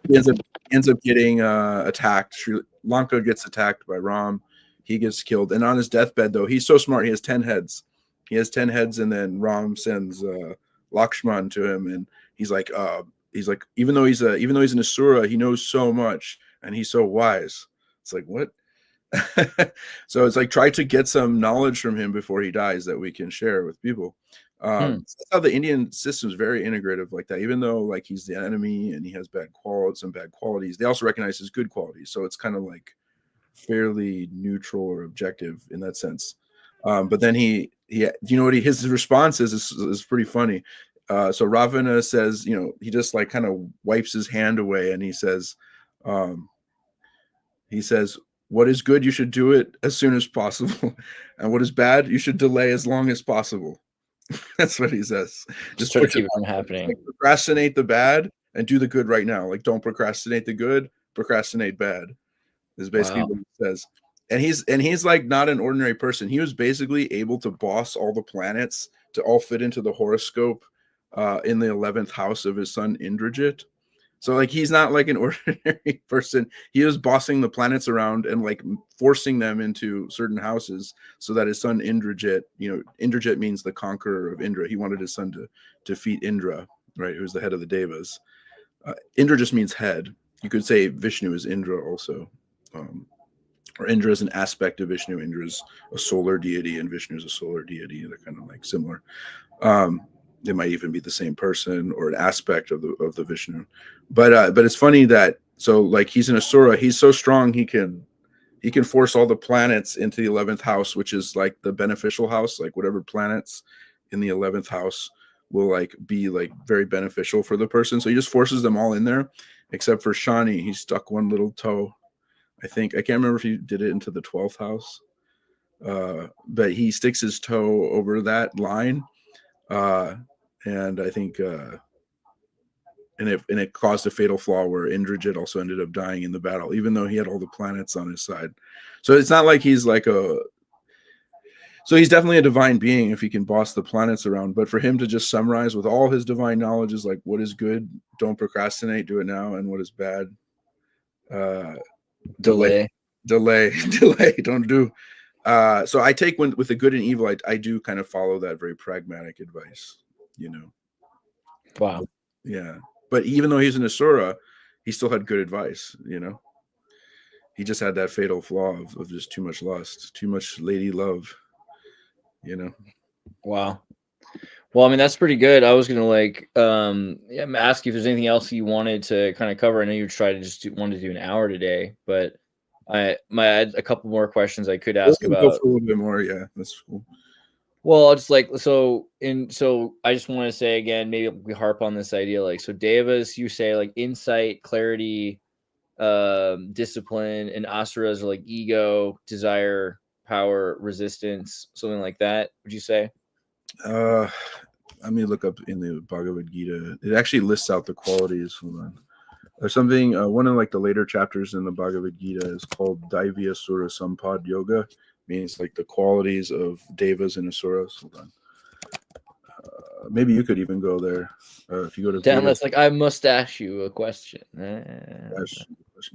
He ends up getting attacked. Sri Lanka gets attacked by Ram. He gets killed. And on his deathbed, though, he's so smart. He has 10 heads. He has 10 heads, and then Ram sends Lakshman to him, and he's like, even though he's an Asura, he knows so much, and he's so wise. It's like, what? So it's like, try to get some knowledge from him before he dies that we can share with people. That's how the Indian system is very integrative like that. Even though like he's the enemy and he has bad qualities, they also recognize his good qualities. So it's kind of like fairly neutral or objective in that sense. But then he you know what his response is pretty funny. So Ravana says, you know, he just like kind of wipes his hand away and he says, what is good, you should do it as soon as possible. And what is bad, you should delay as long as possible. That's what he says. Just try to keep it from happening. Like, procrastinate the bad and do the good right now. Like, don't procrastinate the good, procrastinate bad. Is basically what he says. And he's like not an ordinary person. He was basically able to boss all the planets to all fit into the horoscope in the 11th house of his son Indrajit. So like, he's not like an ordinary person. He was bossing the planets around and like forcing them into certain houses so that his son Indrajit, you know, Indrajit means the conqueror of Indra. He wanted his son to defeat Indra, right? Who's the head of the Devas. Indra just means head. You could say Vishnu is Indra also. or Indra is an aspect of Vishnu. Indra is a solar deity, and Vishnu is a solar deity. They're kind of like similar. They might even be the same person or an aspect of the Vishnu. But it's funny that so like he's an Asura. He's so strong he can force all the planets into the 11th house, which is like the beneficial house. Like whatever planets in the 11th house will like be like very beneficial for the person. So he just forces them all in there, except for Shani. He stuck one little toe. I think I can't remember if he did it into the 12th house, but he sticks his toe over that line, and I think and it caused a fatal flaw where Indrajit also ended up dying in the battle, even though he had all the planets on his side. So it's not like he's like so he's definitely a divine being if he can boss the planets around. But for him to just summarize with all his divine knowledge is like, what is good, don't procrastinate, do it now, and what is bad, delay, don't do. So I take with the good and evil, I do kind of follow that very pragmatic advice, you know. Wow. Yeah. But even though he's an Asura, he still had good advice, you know. He just had that fatal flaw of just too much lust, too much lady love, you know. Wow. Well, I mean, that's pretty good. I was gonna like ask you if there's anything else you wanted to kind of cover. I know you tried to just wanted to do an hour today, but I had a couple more questions I could ask about. Go for a little bit more, yeah. That's cool. Well, it's like so I just want to say again, maybe we harp on this idea, like so devas, you say like insight, clarity, discipline, and asuras are like ego, desire, power, resistance, something like that. Would you say? Let me look up in the Bhagavad Gita. It actually lists out the qualities. Hold on. There's something, one of like the later chapters in the Bhagavad Gita is called Daivi Asura Sampad Yoga. Means like the qualities of devas and asuras. Hold on. Maybe you could even go there if you go to. Dan, that's like I must ask you a question.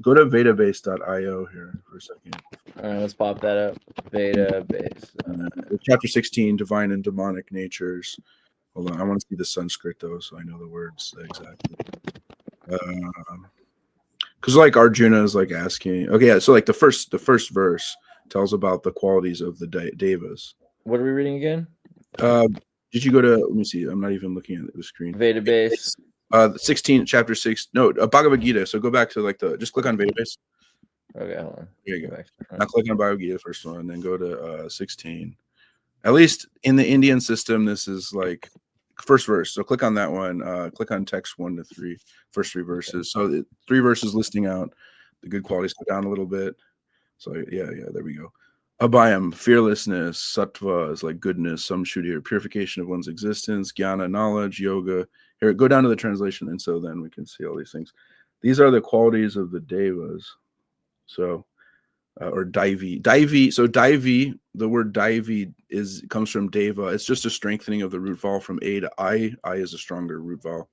Go to vedabase.io here for a second. All right, let's pop that up. Vedabase. Chapter 16, divine and demonic natures. Hold on, I want to see the Sanskrit though, so I know the words exactly. Because like Arjuna is like asking. Okay, yeah. So like the first verse tells about the qualities of the devas. What are we reading again? Did you go to? Let me see. I'm not even looking at the screen. Vedabase. 16, chapter 6. No, Bhagavad Gita. So go back to like just click on Vedabase. Okay, hold on. Here you go. Now click on Bhagavad Gita, first one, and then go to 16. At least in the Indian system, this is like first verse. So click on that one. Click on text 1 to 3, first 3 verses. So 3 verses listing out the good qualities. Go down a little bit. So yeah, there we go. Abhayam, fearlessness. Sattva is like goodness. Some should hear purification of one's existence. Jnana, knowledge. Yoga. Here, go down to the translation, and so then we can see all these things. These are the qualities of the devas. So, or Daivi. So Daivi, the word Daivi comes from Deva. It's just a strengthening of the root vowel from A to I. I is a stronger root vowel,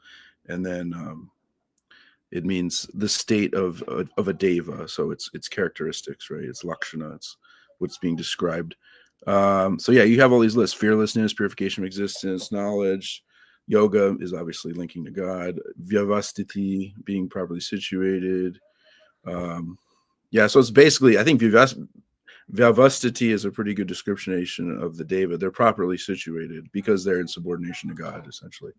and then it means the state of a Deva. So it's characteristics, right? It's Lakshana. It's what's being described. So yeah, you have all these lists: fearlessness, purification of existence, knowledge. Yoga is obviously linking to God. Vyavastiti, being properly situated. Yeah, so it's basically, I think Vyavastiti is a pretty good description of the Deva. They're properly situated because they're in subordination to God, essentially.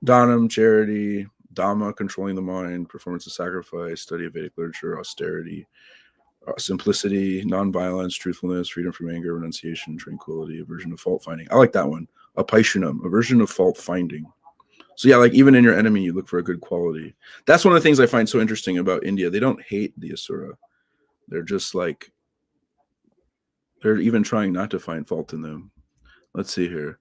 Dhanam, charity. Dhamma, controlling the mind. Performance of sacrifice. Study of Vedic literature. Austerity. Simplicity. Nonviolence. Truthfulness. Freedom from anger. Renunciation. Tranquility. Aversion of fault finding. I like that one. Apaishunam, aversion of fault finding. So yeah, like even in your enemy, you look for a good quality. That's one of the things I find so interesting about India. They don't hate the Asura. They're just like, they're even trying not to find fault in them. Let's see here.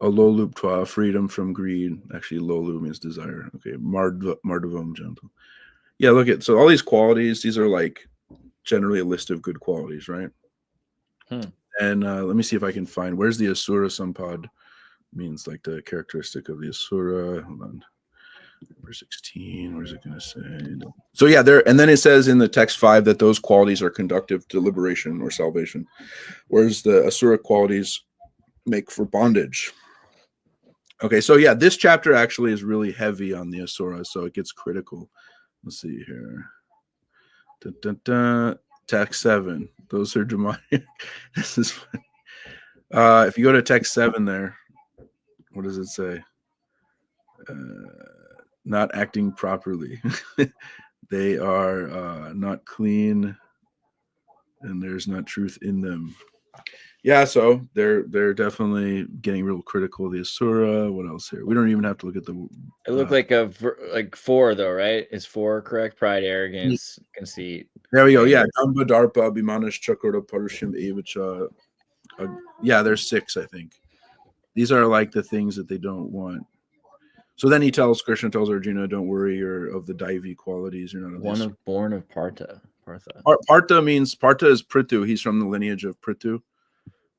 Aloluptva, freedom from greed. Actually, lolu means desire. Okay, mardavam, gentle. Yeah, look at, so all these qualities, these are like generally a list of good qualities, right? And let me see if I can find, where's the Asura Sampad? Means like the characteristic of the Asura. Hold on. Number 16, where's it going to say? So yeah, there, and then it says in the text 5 that those qualities are conductive to liberation or salvation, whereas the Asura qualities make for bondage. Okay, so yeah, this chapter actually is really heavy on the Asura, so it gets critical. Let's see here. Text 7. Those are demonic. This is funny. If you go to text 7 there, what does it say? Not acting properly. They are not clean, and there's not truth in them. Yeah, so they're definitely getting real critical of the Asura. What else here? We don't even have to look at the. It looked like 4 though, right? Is 4 correct? Pride, arrogance, conceit. There we go. Yeah, Damba, Darpa, Bimanish, Chakurta, Parushim, Avacha. Yeah, there's 6, I think. These are like the things that they don't want. So then Krishna tells Arjuna, don't worry, you're of the Daivi qualities. You're not born of Partha. Partha is Prithu. He's from the lineage of Prithu.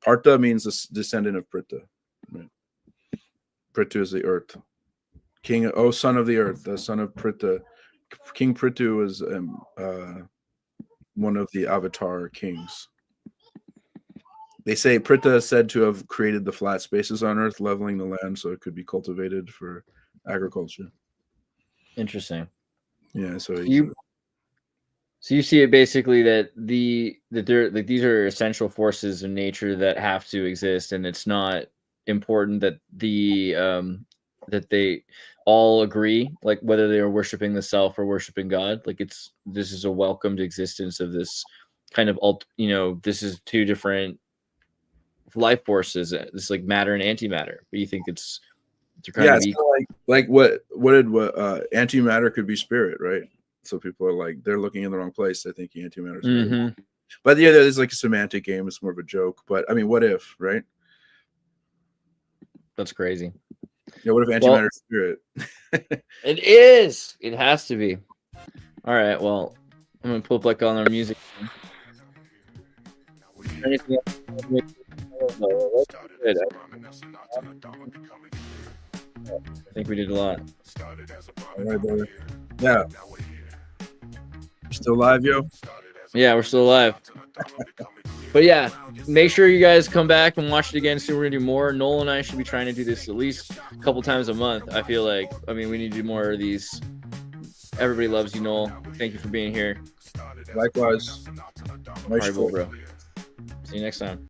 Partha means a descendant of Prithu. Right? Prithu is the earth. Son of the earth, the son of Prithu. King Prithu was one of the Avatar kings. They say Pritha is said to have created the flat spaces on earth, leveling the land so it could be cultivated for agriculture. Interesting. Yeah, so you see it basically that they're like these are essential forces in nature that have to exist, and it's not important that that they all agree, like whether they are worshiping the self or worshiping God. Like this is a welcomed existence of this kind of this is 2 different life forces. This like matter and antimatter. But you think it's kind of like what antimatter could be spirit, right? So people are like they're looking in the wrong place. They're thinking antimatter is spirit. Mm-hmm. But yeah, there's like a semantic game. It's more of a joke. But I mean, what if, right? That's crazy. Yeah, what if antimatter is spirit? It is. It has to be. All right. Well, I'm gonna pull back on our music. Anything else? I think we did a lot. All right, brother. Yeah. Still live, yo? Yeah, we're still alive. But yeah, make sure you guys come back and watch it again soon. We're gonna do more. Nowl and I should be trying to do this at least a couple times a month. I feel like, we need to do more of these. Everybody loves you, Nowl. Thank you for being here. Likewise. All right, bro. See you next time.